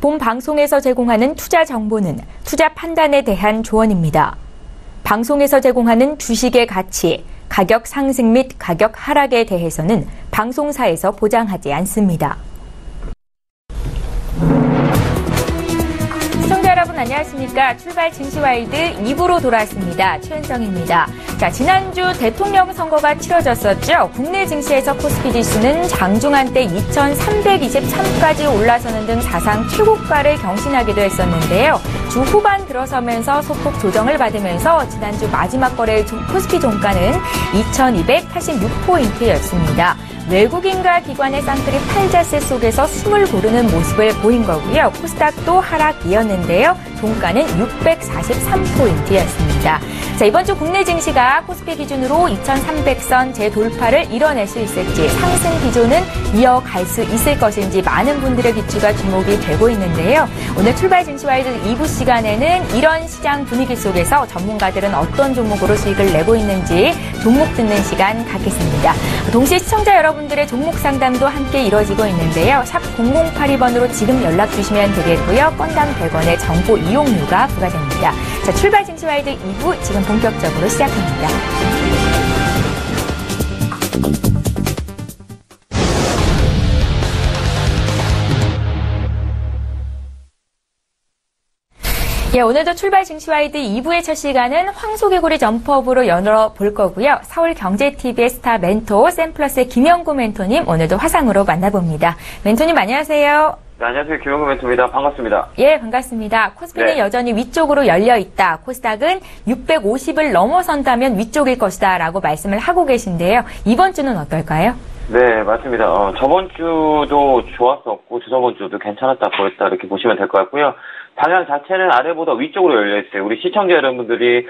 본 방송에서 제공하는 투자 정보는 투자 판단에 대한 조언입니다. 방송에서 제공하는 주식의 가치, 가격 상승 및 가격 하락에 대해서는 방송사에서 보장하지 않습니다. 시청자 여러분 안녕하십니까? 출발 증시와일드 2부로 돌아왔습니다. 최은정입니다. 자, 지난주 대통령 선거가 치러졌었죠. 국내 증시에서 코스피 지수는 장중한 때 2323까지 올라서는 등 사상 최고가를 경신하기도 했었는데요. 주 후반 들어서면서 소폭 조정을 받으면서 지난주 마지막 거래 코스피 종가는 2286포인트였습니다. 외국인과 기관의 쌍끌이 팔자세 속에서 숨을 고르는 모습을 보인 거고요. 코스닥도 하락이었는데요. 종가는 643포인트였습니다. 자, 이번 주 국내 증시가 코스피 기준으로 2300선 재돌파를 이뤄낼 수 있을지, 상승 기조는 이어갈 수 있을 것인지 많은 분들의 귀추가 주목이 되고 있는데요. 오늘 출발 증시와일드 2부 시간에는 이런 시장 분위기 속에서 전문가들은 어떤 종목으로 수익을 내고 있는지 종목 듣는 시간 갖겠습니다. 동시에 시청자 여러분들의 종목 상담도 함께 이뤄지고 있는데요. 샵 0082번으로 지금 연락 주시면 되겠고요. 건당 100원의 정보 이용료가 부과됩니다. 자, 출발 증시와일드 2부 지금 본격적으로 시작합니다. 예, 오늘도 출발 증시와일드 2부의 첫 시간은 황소개구리 점프업으로 열어볼 거고요. 서울경제TV의 스타 멘토 샘플러스의 김영구 멘토님 오늘도 화상으로 만나봅니다. 멘토님 안녕하세요. 네, 안녕하세요. 김영구 멘토입니다. 반갑습니다. 예, 반갑습니다. 코스피는 여전히 위쪽으로 열려 있다. 코스닥은 650을 넘어선다면 위쪽일 것이다 라고 말씀을 하고 계신데요. 이번 주는 어떨까요? 네, 맞습니다. 저번 주도 좋았었고 저번 주도 괜찮았다 보였다 이렇게 보시면 될 것 같고요. 방향 자체는 아래보다 위쪽으로 열려있어요. 우리 시청자 여러분들이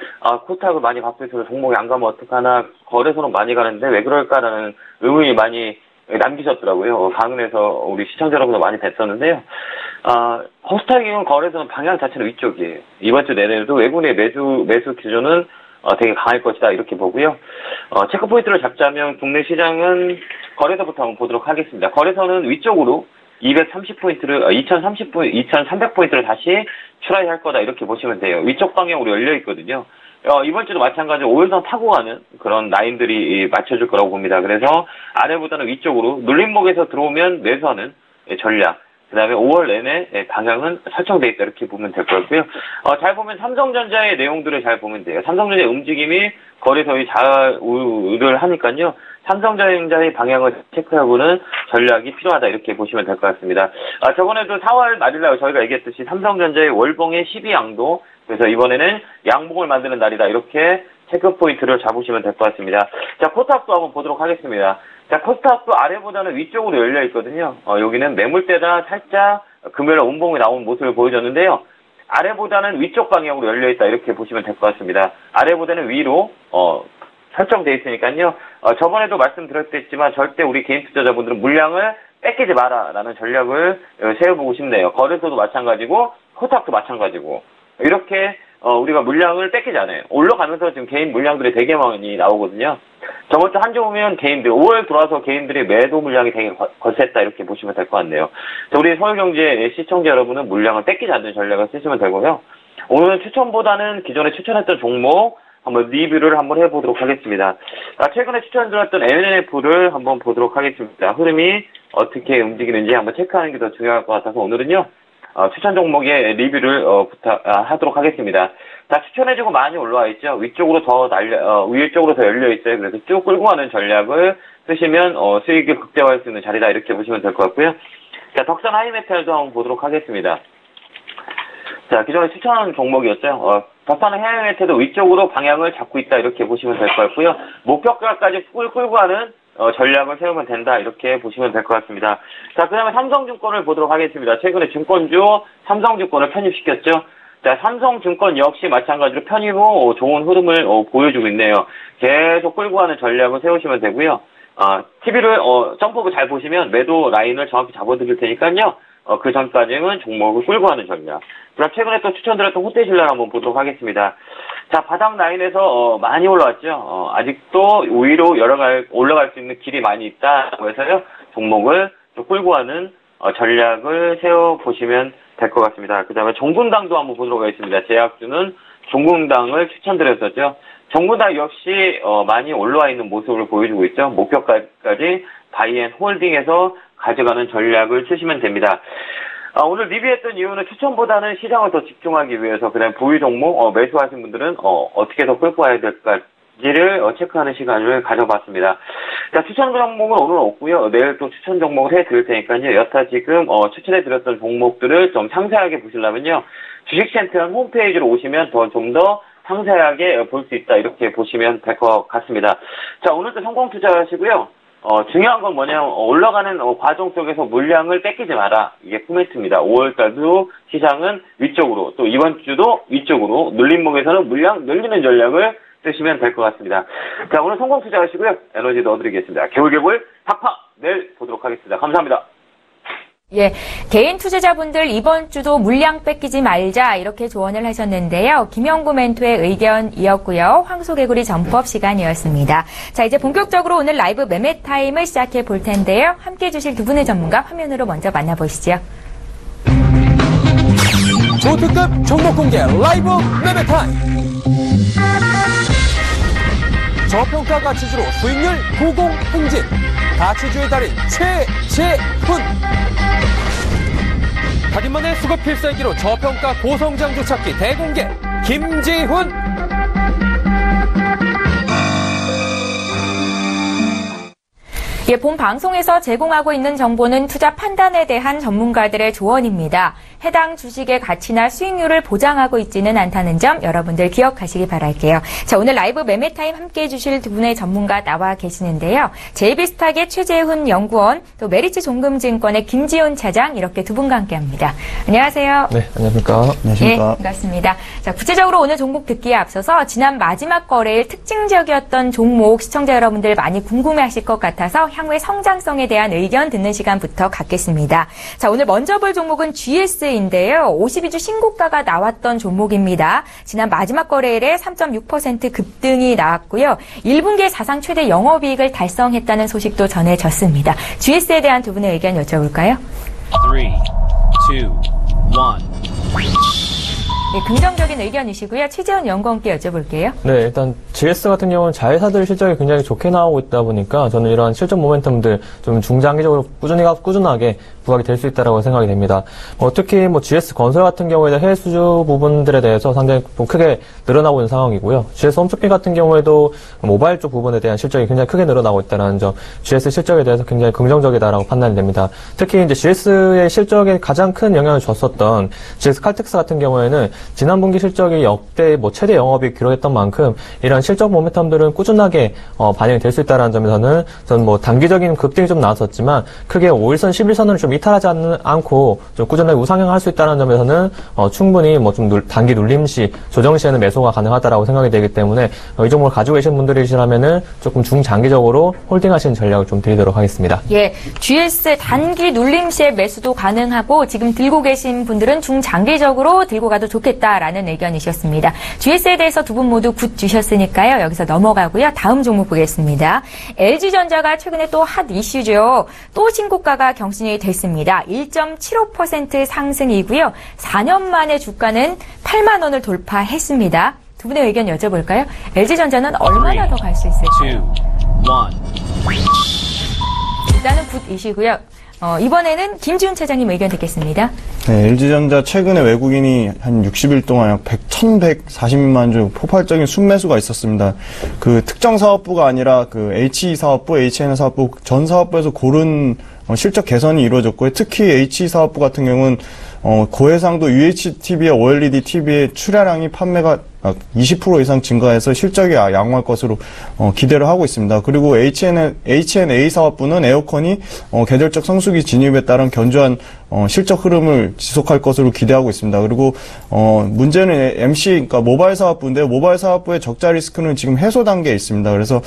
코스닥을 많이 갖고 있어서 종목이 안 가면 어떡하나, 거래소는 많이 가는데 왜 그럴까라는 의문이 많이 남기셨더라고요. 강은에서 우리 시청자 여러분들 많이 뵀었는데요. 코스닥이건 거래소는 방향 자체는 위쪽이에요. 이번 주 내내도 외국인의 매수 기조는 되게 강할 것이다 이렇게 보고요. 체크 포인트를 잡자면 국내 시장은 거래소부터 한번 보도록 하겠습니다. 거래소는 위쪽으로 2300포인트를 다시 출하할 거다 이렇게 보시면 돼요. 위쪽 방향으로 열려 있거든요. 이번 주도 마찬가지로 5일선 타고 가는 그런 라인들이 맞춰줄 거라고 봅니다. 그래서 아래보다는 위쪽으로 눌림목에서 들어오면 매수하는 전략, 그 다음에 5월 내내 방향은 설정되어 있다 이렇게 보면 될 것 같고요. 잘 보면 삼성전자의 내용들을 잘 보면 돼요. 삼성전자의 움직임이 거래소에 좌우를 하니까요. 삼성전자의 방향을 체크하고는 전략이 필요하다 이렇게 보시면 될 것 같습니다. 저번에도 4월 말일날 저희가 얘기했듯이 삼성전자의 월봉의 12양도, 그래서 이번에는 양봉을 만드는 날이다 이렇게 체크 포인트를 잡으시면 될 것 같습니다. 자, 코스닥도 한번 보도록 하겠습니다. 자, 코스닥도 아래보다는 위쪽으로 열려 있거든요. 여기는 매물대다 살짝 금요일 운봉이 나온 모습을 보여줬는데요. 아래보다는 위쪽 방향으로 열려 있다 이렇게 보시면 될 것 같습니다. 아래보다는 위로 설정되어 있으니까요. 저번에도 말씀드렸겠지만 절대 우리 개인 투자자분들은 물량을 뺏기지 마라라는 전략을 세워보고 싶네요. 거래소도 마찬가지고 코스닥도 마찬가지고 이렇게 우리가 물량을 뺏기지 않아요. 올라가면서 지금 개인 물량들이 되게 많이 나오거든요. 저번 주 한 주 보면 개인들 5월 들어와서 개인들이 매도 물량이 되게 거셌다 이렇게 보시면 될 것 같네요. 자, 우리 서울경제 시청자 여러분은 물량을 뺏기지 않는 전략을 쓰시면 되고요. 오늘은 추천보다는 기존에 추천했던 종목 한번 리뷰를 한번 해보도록 하겠습니다. 최근에 추천드렸던 MNF를 한번 보도록 하겠습니다. 흐름이 어떻게 움직이는지 한번 체크하는 게 더 중요할 것 같아서 오늘은요. 추천 종목의 리뷰를 하도록 하겠습니다. 자, 추천해주고 많이 올라와 있죠. 위쪽으로 위쪽으로 더 열려 있어요. 그래서 쭉 끌고 가는 전략을 쓰시면 수익을 극대화할 수 있는 자리다 이렇게 보시면 될 것 같고요. 자, 덕산 하이메탈도 한번 보도록 하겠습니다. 자, 기존에 추천한 종목이었죠. 덕산 하이메탈도 위쪽으로 방향을 잡고 있다 이렇게 보시면 될 것 같고요. 목표가까지 끌고 가는 전략을 세우면 된다 이렇게 보시면 될 것 같습니다. 자, 그 다음에 삼성증권을 보도록 하겠습니다. 최근에 증권주 삼성증권을 편입시켰죠. 자, 삼성증권 역시 마찬가지로 편입 후 좋은 흐름을 보여주고 있네요. 계속 끌고 가는 전략을 세우시면 되고요. TV를 점프를 잘 보시면 매도 라인을 정확히 잡아드릴 테니까요. 그 전까지는 종목을 끌고 가는 전략. 그럼 최근에 또 추천드렸던 호텔신라를 한번 보도록 하겠습니다. 자, 바닥 라인에서 많이 올라왔죠. 아직도 위로 올라갈 수 있는 길이 많이 있다고 해서요. 종목을 좀 끌고 가는 전략을 세워보시면 될 것 같습니다. 그 다음에 종군당도 한번 보도록 하겠습니다. 제약주는 종군당을 추천드렸었죠. 종군당 역시 많이 올라와 있는 모습을 보여주고 있죠. 목표가까지 바이앤홀딩해서 가져가는 전략을 쓰시면 됩니다. 오늘 리뷰했던 이유는 추천보다는 시장을 더 집중하기 위해서 그다음 부위 종목 매수하신 분들은 어떻게 더 끌고 가야 될까지를 체크하는 시간을 가져봤습니다. 자, 추천 종목은 오늘 없고요. 내일 또 추천 종목을 해드릴 테니까요. 여타 지금 추천해드렸던 종목들을 좀 상세하게 보시려면요. 주식센터는 홈페이지로 오시면 좀 더 상세하게 볼 수 있다. 이렇게 보시면 될 것 같습니다. 자, 오늘도 성공 투자하시고요. 중요한 건 뭐냐면 올라가는 과정 속에서 물량을 뺏기지 마라. 이게 포인트입니다. 5월달도 시장은 위쪽으로 또 이번 주도 위쪽으로 눌림목에서는 물량 늘리는 전략을 쓰시면 될 것 같습니다. 자, 오늘 성공 투자하시고요. 에너지 넣어드리겠습니다. 개울개굴 팍팍 내일 보도록 하겠습니다. 감사합니다. 예, 개인 투자자분들 이번 주도 물량 뺏기지 말자 이렇게 조언을 하셨는데요. 김영구 멘토의 의견이었고요. 황소개구리 전법 시간이었습니다. 자, 이제 본격적으로 오늘 라이브 매매 타임을 시작해 볼 텐데요. 함께해 주실 두 분의 전문가 화면으로 먼저 만나보시죠. 초특급 종목 공개 라이브 매매 타임. 저평가 가치주로 수익률 90 행진. 가치주의 달인 최재훈. 각인만의 수급 필살기로 저평가 고성장주 찾기 대공개 김재훈. 예, 본 방송에서 제공하고 있는 정보는 투자 판단에 대한 전문가들의 조언입니다. 해당 주식의 가치나 수익률을 보장하고 있지는 않다는 점 여러분들 기억하시기 바랄게요. 자, 오늘 라이브 매매 타임 함께해 주실 두 분의 전문가 나와 계시는데요. JB스탁의 최재훈 연구원, 또 메리츠 종금증권의 김지훈 차장 이렇게 두 분과 함께합니다. 안녕하세요. 네, 안녕하십니까. 네, 반갑습니다. 자, 구체적으로 오늘 종목 듣기에 앞서서 지난 마지막 거래일 특징적이었던 종목 시청자 여러분들 많이 궁금해하실 것 같아서 향후의 성장성에 대한 의견 듣는 시간부터 갖겠습니다. 자, 오늘 먼저 볼 종목은 GS인데요. 52주 신고가가 나왔던 종목입니다. 지난 마지막 거래일에 3.6% 급등이 나왔고요. 1분기에 사상 최대 영업이익을 달성했다는 소식도 전해졌습니다. GS에 대한 두 분의 의견 여쭤볼까요? 3, 2, 1. 네, 긍정적인 의견이시고요. 최재훈 연구원께 여쭤볼게요. 네, 일단 GS 같은 경우는 자회사들 실적이 굉장히 좋게 나오고 있다 보니까 저는 이러한 실적 모멘텀들 좀 중장기적으로 꾸준하게 부각이 될 수 있다고 생각이 됩니다. 특히 GS 건설 같은 경우에는 해외 수주 부분들에 대해서 상당히 크게 늘어나고 있는 상황이고요. GS 홈쇼핑 같은 경우에도 모바일 쪽 부분에 대한 실적이 굉장히 크게 늘어나고 있다는 점, GS 실적에 대해서 굉장히 긍정적이다라고 판단이 됩니다. 특히 이제 GS의 실적에 가장 큰 영향을 줬었던 GS 칼텍스 같은 경우에는 지난 분기 실적이 역대 최대 영업이익 기록했던 만큼 이런 실적 모멘텀들은 꾸준하게 반영이 될 수 있다는 점에서는 저는 단기적인 급등이 좀 나왔었지만 크게 5일선, 11선을 좀 이탈하지 않고 좀 꾸준하게 우상향할 수 있다는 점에서는 충분히 좀 단기 눌림 시, 조정 시에는 매수가 가능하다라고 생각이 되기 때문에 이 종목을 가지고 계신 분들이시라면은 조금 중장기적으로 홀딩하시는 전략을 좀 드리도록 하겠습니다. 예, GS 단기 눌림 시에 매수도 가능하고 지금 들고 계신 분들은 중장기적으로 들고 가도 좋겠다라는 의견이셨습니다. GS에 대해서 두 분 모두 굿 주셨으니까요. 여기서 넘어가고요. 다음 종목 보겠습니다. LG전자가 최근에 또 핫 이슈죠. 또 신고가가 경신이 됐습니다. 1.75% 상승이고요. 4년 만에 주가는 8만 원을 돌파했습니다. 두 분의 의견 여쭤볼까요? LG전자는 얼마나 더 갈 수 있을까요? 2, 1. 일단은 굿이시고요. 이번에는 김지훈 차장님 의견 듣겠습니다. 네, LG전자 최근에 외국인이 한 60일 동안 약 1,140만 주 폭발적인 순매수가 있었습니다. 그 특정 사업부가 아니라 그 HE 사업부, HN 사업부 전 사업부에서 고른 실적 개선이 이루어졌고요. 특히 HE 사업부 같은 경우는 고해상도 UHTV와 OLED TV의 출하량이 판매가 20% 이상 증가해서 실적이 양호할 것으로 기대를 하고 있습니다. 그리고 HNA 사업부는 에어컨이 계절적 성수기 진입에 따른 견조한 실적 흐름을 지속할 것으로 기대하고 있습니다. 그리고 문제는 MC, 그러니까 모바일 사업부인데요. 모바일 사업부의 적자 리스크는 지금 해소 단계에 있습니다. 그래서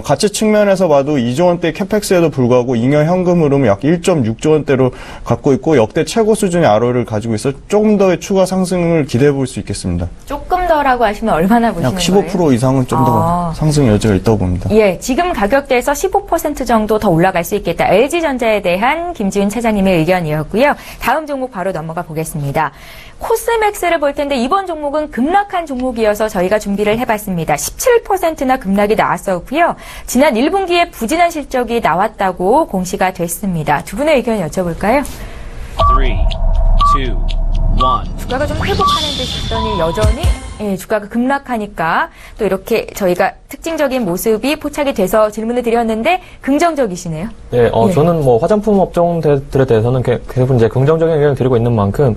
가치 측면에서 봐도 2조 원대 캐펙스에도 불구하고 잉여 현금 흐름을 약 1.6조 원대로 갖고 있고 역대 최고 수준의 ROE를 가지고 있어 조금 더의 추가 상승을 기대해 볼 수 있겠습니다. 조금 더라고 하시면 얼마나 보시는 약 거예요? 15% 이상은 좀 더 상승 여지가 있다고 봅니다. 예, 지금 가격대에서 15% 정도 더 올라갈 수 있겠다. LG전자에 대한 김지훈 차장님의 의견이었고요. 다음 종목 바로 넘어가 보겠습니다. 코스맥스를 볼 텐데 이번 종목은 급락한 종목이어서 저희가 준비를 해봤습니다. 17%나 급락이 나왔었고요. 지난 1분기에 부진한 실적이 나왔다고 공시가 됐습니다. 두 분의 의견 여쭤볼까요? 3, 2, 1. 주가가 좀 회복하는 듯 싶더니 여전히 주가가 급락하니까 또 이렇게 저희가 특징적인 모습이 포착이 돼서 질문을 드렸는데 긍정적이시네요. 네, 저는 뭐 화장품 업종들에 대해서는 계속 이제 긍정적인 의견을 드리고 있는 만큼,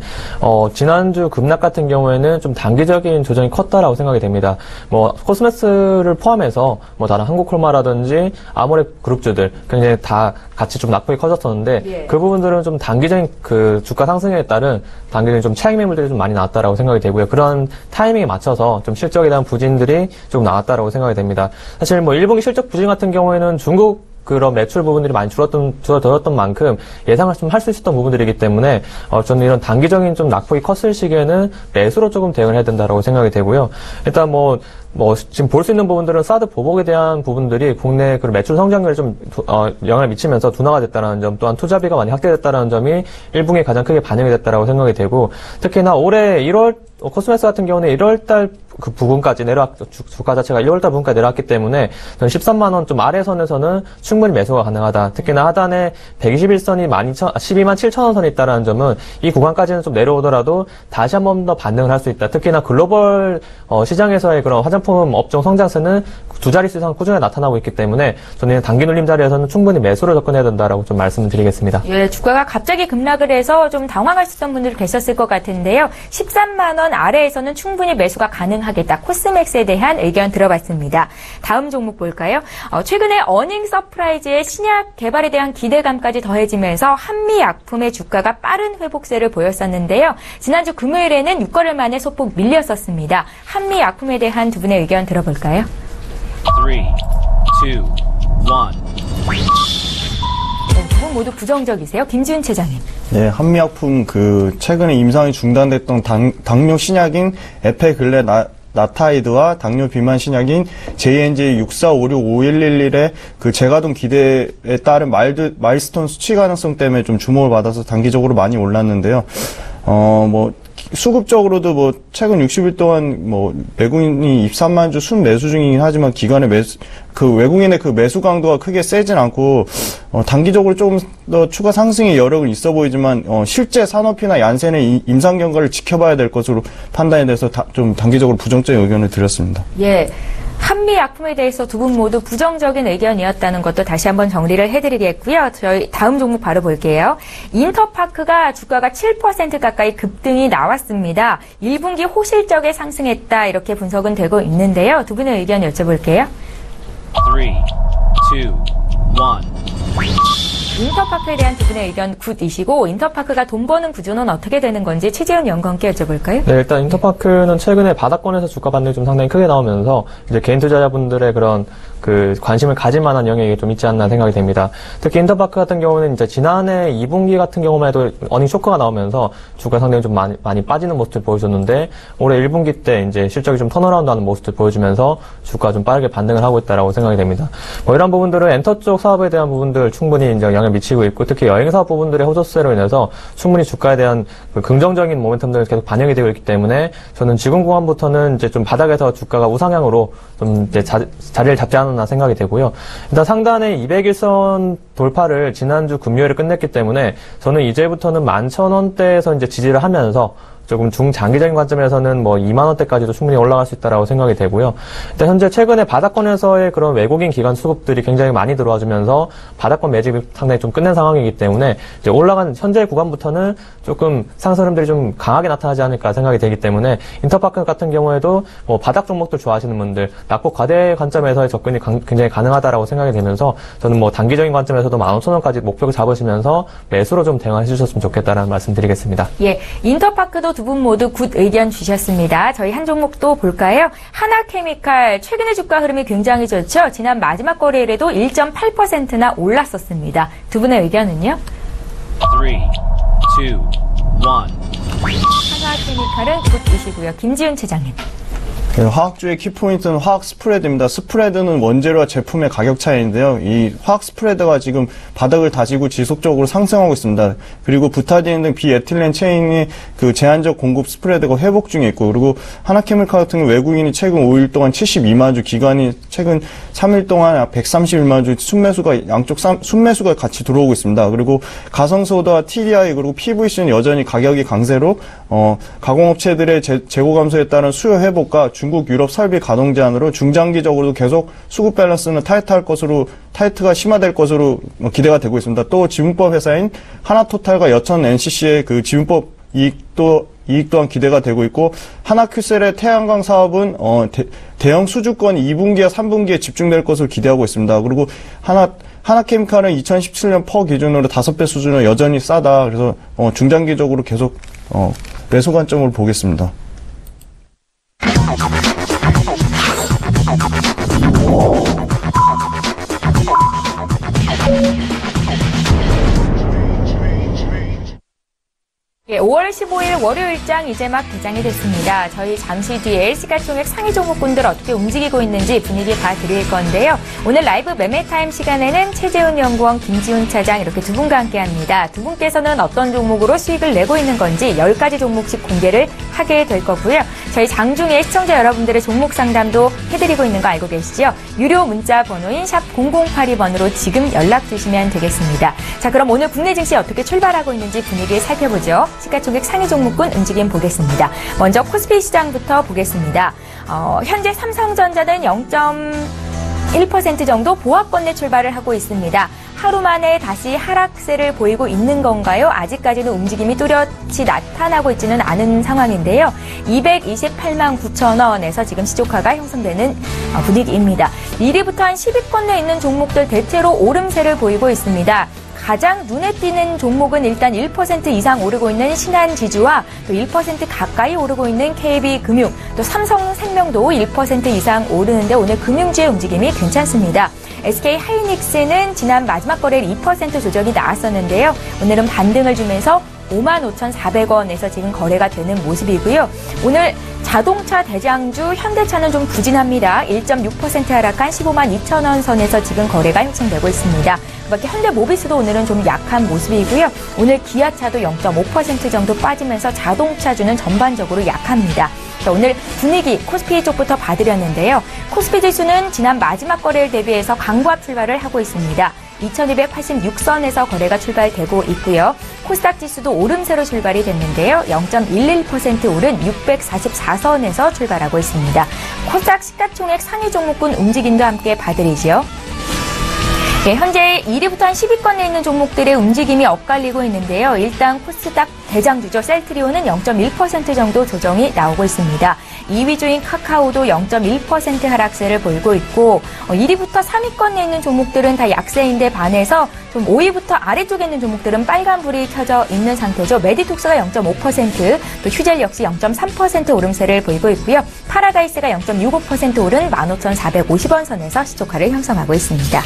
지난주 급락 같은 경우에는 좀 단기적인 조정이 컸다라고 생각이 됩니다. 뭐, 코스메스를 포함해서 뭐 다른 한국콜마라든지 아모레 그룹주들 굉장히 다 같이 좀 낙폭이 커졌었는데, 예. 그 부분들은 좀 단기적인 그 주가 상승에 따른 단기적인 좀 차익 매물들이 좀 많이 나왔다라고 생각이 되고요. 그런 타이밍에 맞춰서 좀 실적에 대한 부진들이 좀 나왔다라고 생각이 됩니다. 사실 뭐 1분기 실적 부진 같은 경우에는 중국 그런 매출 부분들이 많이 줄어들었던 만큼 예상을 좀 할 수 있었던 부분들이기 때문에 저는 이런 단기적인 좀 낙폭이 컸을 시기에는 매수로 조금 대응을 해야 된다라고 생각이 되고요. 일단 뭐 지금 볼 수 있는 부분들은 사드 보복에 대한 부분들이 국내 그 매출 성장률에 좀 영향을 미치면서 둔화가 됐다는 점, 또한 투자비가 많이 확대됐다는 점이 1분기에 가장 크게 반영이 됐다라고 생각이 되고, 특히나 올해 1월 코스메스 같은 경우는 1월달 그 부분까지 주가 자체가 1월달 부분까지 내려왔기 때문에 저는 13만 원 좀 아래 선에서는 충분히 매수가 가능하다. 특히나 하단에 121선이 12만 7천 원 선이 있다는 점은 이 구간까지는 좀 내려오더라도 다시 한 번 더 반등을 할 수 있다. 특히나 글로벌 시장에서의 그런 화장품 업종 성장세는 두 자릿수 이상 꾸준히 나타나고 있기 때문에 저는 단기 눌림 자리에서는 충분히 매수를 접근해야 된다라고 좀 말씀을 드리겠습니다. 예, 주가가 갑자기 급락을 해서 좀 당황하셨던 분들 계셨을 것 같은데요. 13만 원 아래에서는 충분히 매수가 가능하겠다. 코스맥스에 대한 의견 들어봤습니다. 다음 종목 볼까요? 최근에 어닝 서프라이즈의 신약 개발에 대한 기대감까지 더해지면서 한미약품의 주가가 빠른 회복세를 보였었는데요. 지난주 금요일에는 6거래일 만에 소폭 밀렸었습니다. 한미약품에 대한 두 분의 의견 들어볼까요? 3, 2, 1. 두 분 모두 부정적이세요. 김지훈 차장님. 네, 한미약품 최근에 임상이 중단됐던 당뇨 신약인 에페글레나타이드와 당뇨 비만 신약인 JNJ64565111의 그 재가동 기대에 따른 마일스톤 수치 가능성 때문에 좀 주목을 받아서 단기적으로 많이 올랐는데요. 수급적으로도 최근 60일 동안 외국인이 23만 주 순매수 중이긴 하지만 기관의 외국인의 그 매수 강도가 크게 세진 않고, 단기적으로 조금 더 추가 상승의 여력은 있어 보이지만, 실제 산업이나 얀센의 임상 경과를 지켜봐야 될 것으로 판단에 대해서 좀 단기적으로 부정적인 의견을 드렸습니다. 예. 한미약품에 대해서 두 분 모두 부정적인 의견이었다는 것도 다시 한번 정리를 해드리겠고요. 저희 다음 종목 바로 볼게요. 인터파크가 주가가 7% 가까이 급등이 나왔습니다. 1분기 호실적에 상승했다 이렇게 분석은 되고 있는데요. 두 분의 의견 여쭤볼게요. 3, 2, 1. 인터파크에 대한 두 분의 의견 굿이시고, 인터파크가 돈 버는 구조는 어떻게 되는 건지 최재훈 연구원께 여쭤볼까요? 네, 일단 인터파크는 최근에 바닥권에서 주가 반등이 좀 상당히 크게 나오면서 이제 개인 투자자분들의 그런 관심을 가질 만한 영역이 좀 있지 않나 생각이 됩니다. 특히 인터파크 같은 경우는 이제 지난해 2분기 같은 경우만 해도 어닝 쇼크가 나오면서 주가 상당히 좀 많이 빠지는 모습을 보여줬는데, 올해 1분기 때 이제 실적이 좀 턴어라운드 하는 모습을 보여주면서 주가 좀 빠르게 반등을 하고 있다라고 생각이 됩니다. 이런 부분들은 엔터 쪽 사업에 대한 부분들 충분히 이제 영향을 미치고 있고, 특히 여행사업 부분들의 호조세로 인해서 충분히 주가에 대한 긍정적인 모멘텀들이 계속 반영이 되고 있기 때문에 저는 지금 구간부터는 이제 좀 바닥에서 주가가 우상향으로 좀 이제 자리를 잡지 않았나 생각이 되고요. 일단 상단의 200일선 돌파를 지난주 금요일에 끝냈기 때문에 저는 이제부터는 11,000원대에서 이제 지지를 하면서 조금 중장기적인 관점에서는 2만 원대까지도 충분히 올라갈 수 있다라고 생각이 되고요. 일단 현재 최근에 바닥권에서의 그런 외국인 기관 수급들이 굉장히 많이 들어와주면서 바닥권 매집이 상당히 좀 끝낸 상황이기 때문에 이제 올라간 현재 구간부터는 조금 상승 흐름들이 좀 강하게 나타나지 않을까 생각이 되기 때문에 인터파크 같은 경우에도 바닥 종목들 좋아하시는 분들 낙폭 과대 관점에서의 접근이 굉장히 가능하다라고 생각이 되면서 저는 단기적인 관점에서도 15,000원까지 목표를 잡으시면서 매수로 좀 대응해 주셨으면 좋겠다라는 말씀 드리겠습니다. 예, 인터파크도 두 분 모두 굿 의견 주셨습니다. 저희 한 종목 또 볼까요? 하나케미칼 최근의 주가 흐름이 굉장히 좋죠. 지난 마지막 거래일에도 1.8%나 올랐었습니다. 두 분의 의견은요? 3, 2, 1. 하나케미칼은 굿이시고요. 김지훈 차장님. 화학주의 키포인트는 화학 스프레드입니다. 스프레드는 원재료와 제품의 가격 차이인데요. 이 화학 스프레드가 지금 바닥을 다지고 지속적으로 상승하고 있습니다. 그리고 부타디엔 등 비에틸렌 체인이 그 제한적 공급 스프레드가 회복 중에 있고, 그리고 하나케미칼 같은 경우 외국인이 최근 5일 동안 72만 주, 기관이 최근 3일 동안 약 131만 주 순매수가 양쪽 순매수가 같이 들어오고 있습니다. 그리고 가성소다와 TDI 그리고 PVC는 여전히 가격이 강세로 가공업체들의 재고 감소에 따른 수요 회복과 중국, 유럽 설비 가동 제한으로 중장기적으로도 계속 수급 밸런스는 타이트가 심화될 것으로 기대가 되고 있습니다. 또 지분법 회사인 하나토탈과 여천 NCC의 그 지분법 이익 또한 기대가 되고 있고, 하나큐셀의 태양광 사업은 대형 수주권 2분기와 3분기에 집중될 것으로 기대하고 있습니다. 그리고 하나케미칼은 2017년 퍼 기준으로 5배 수준으로 여전히 싸다. 그래서 중장기적으로 계속 매수 관점으로 보겠습니다. 예, 5월 15일 월요일장 이제 막 개장이 됐습니다. 저희 잠시 뒤에 시가총액 상위 종목군들 어떻게 움직이고 있는지 분위기 봐드릴 건데요. 오늘 라이브 매매타임 시간에는 최재훈 연구원, 김지훈 차장 이렇게 두 분과 함께합니다. 두 분께서는 어떤 종목으로 수익을 내고 있는 건지 10가지 종목씩 공개를 하게 될 거고요. 저희 장중에 시청자 여러분들의 종목 상담도 해드리고 있는 거 알고 계시죠? 유료 문자 번호인 샵 0082번으로 지금 연락 주시면 되겠습니다. 자, 그럼 오늘 국내 증시 어떻게 출발하고 있는지 분위기 살펴보죠. 시가총액 상위 종목군 움직임 보겠습니다. 먼저 코스피 시장부터 보겠습니다. 현재 삼성전자는 0.1% 정도 보합권내 출발을 하고 있습니다. 하루 만에 다시 하락세를 보이고 있는 건가요? 아직까지는 움직임이 뚜렷이 나타나고 있지는 않은 상황인데요. 228만 9천 원에서 지금 시초가가 형성되는 분위기입니다. 1위부터 한 10위권 내에 있는 종목들 대체로 오름세를 보이고 있습니다. 가장 눈에 띄는 종목은 일단 1% 이상 오르고 있는 신한지주와 또 1% 가까이 오르고 있는 KB금융, 또 삼성생명도 1% 이상 오르는데 오늘 금융주의 움직임이 괜찮습니다. SK하이닉스는 지난 마지막 거래일 2% 조정이 나왔었는데요. 오늘은 반등을 주면서 55,400원에서 지금 거래가 되는 모습이고요. 오늘 자동차 대장주 현대차는 좀 부진합니다. 1.6% 하락한 152,000원 선에서 지금 거래가 형성되고 있습니다. 그밖에 현대모비스도 오늘은 좀 약한 모습이고요. 오늘 기아차도 0.5% 정도 빠지면서 자동차주는 전반적으로 약합니다. 오늘 분위기 코스피 쪽부터 봐드렸는데요. 코스피 지수는 지난 마지막 거래일 대비해서 강보합 출발을 하고 있습니다. 2286선에서 거래가 출발되고 있고요. 코스닥 지수도 오름세로 출발이 됐는데요. 0.11% 오른 644선에서 출발하고 있습니다. 코스닥 시가총액 상위 종목군 움직임도 함께 봐드리죠. 네, 현재 1위부터 한 10위권에 있는 종목들의 움직임이 엇갈리고 있는데요. 일단 코스닥 대장주죠. 셀트리온은 0.1% 정도 조정이 나오고 있습니다. 2위주인 카카오도 0.1% 하락세를 보이고 있고 1위부터 3위권에 있는 종목들은 다 약세인데 반해서 좀 5위부터 아래쪽에 있는 종목들은 빨간불이 켜져 있는 상태죠. 메디톡스가 0.5%, 또 휴젤 역시 0.3% 오름세를 보이고 있고요. 파라다이스가 0.65% 오른 15,450원 선에서 시초가를 형성하고 있습니다.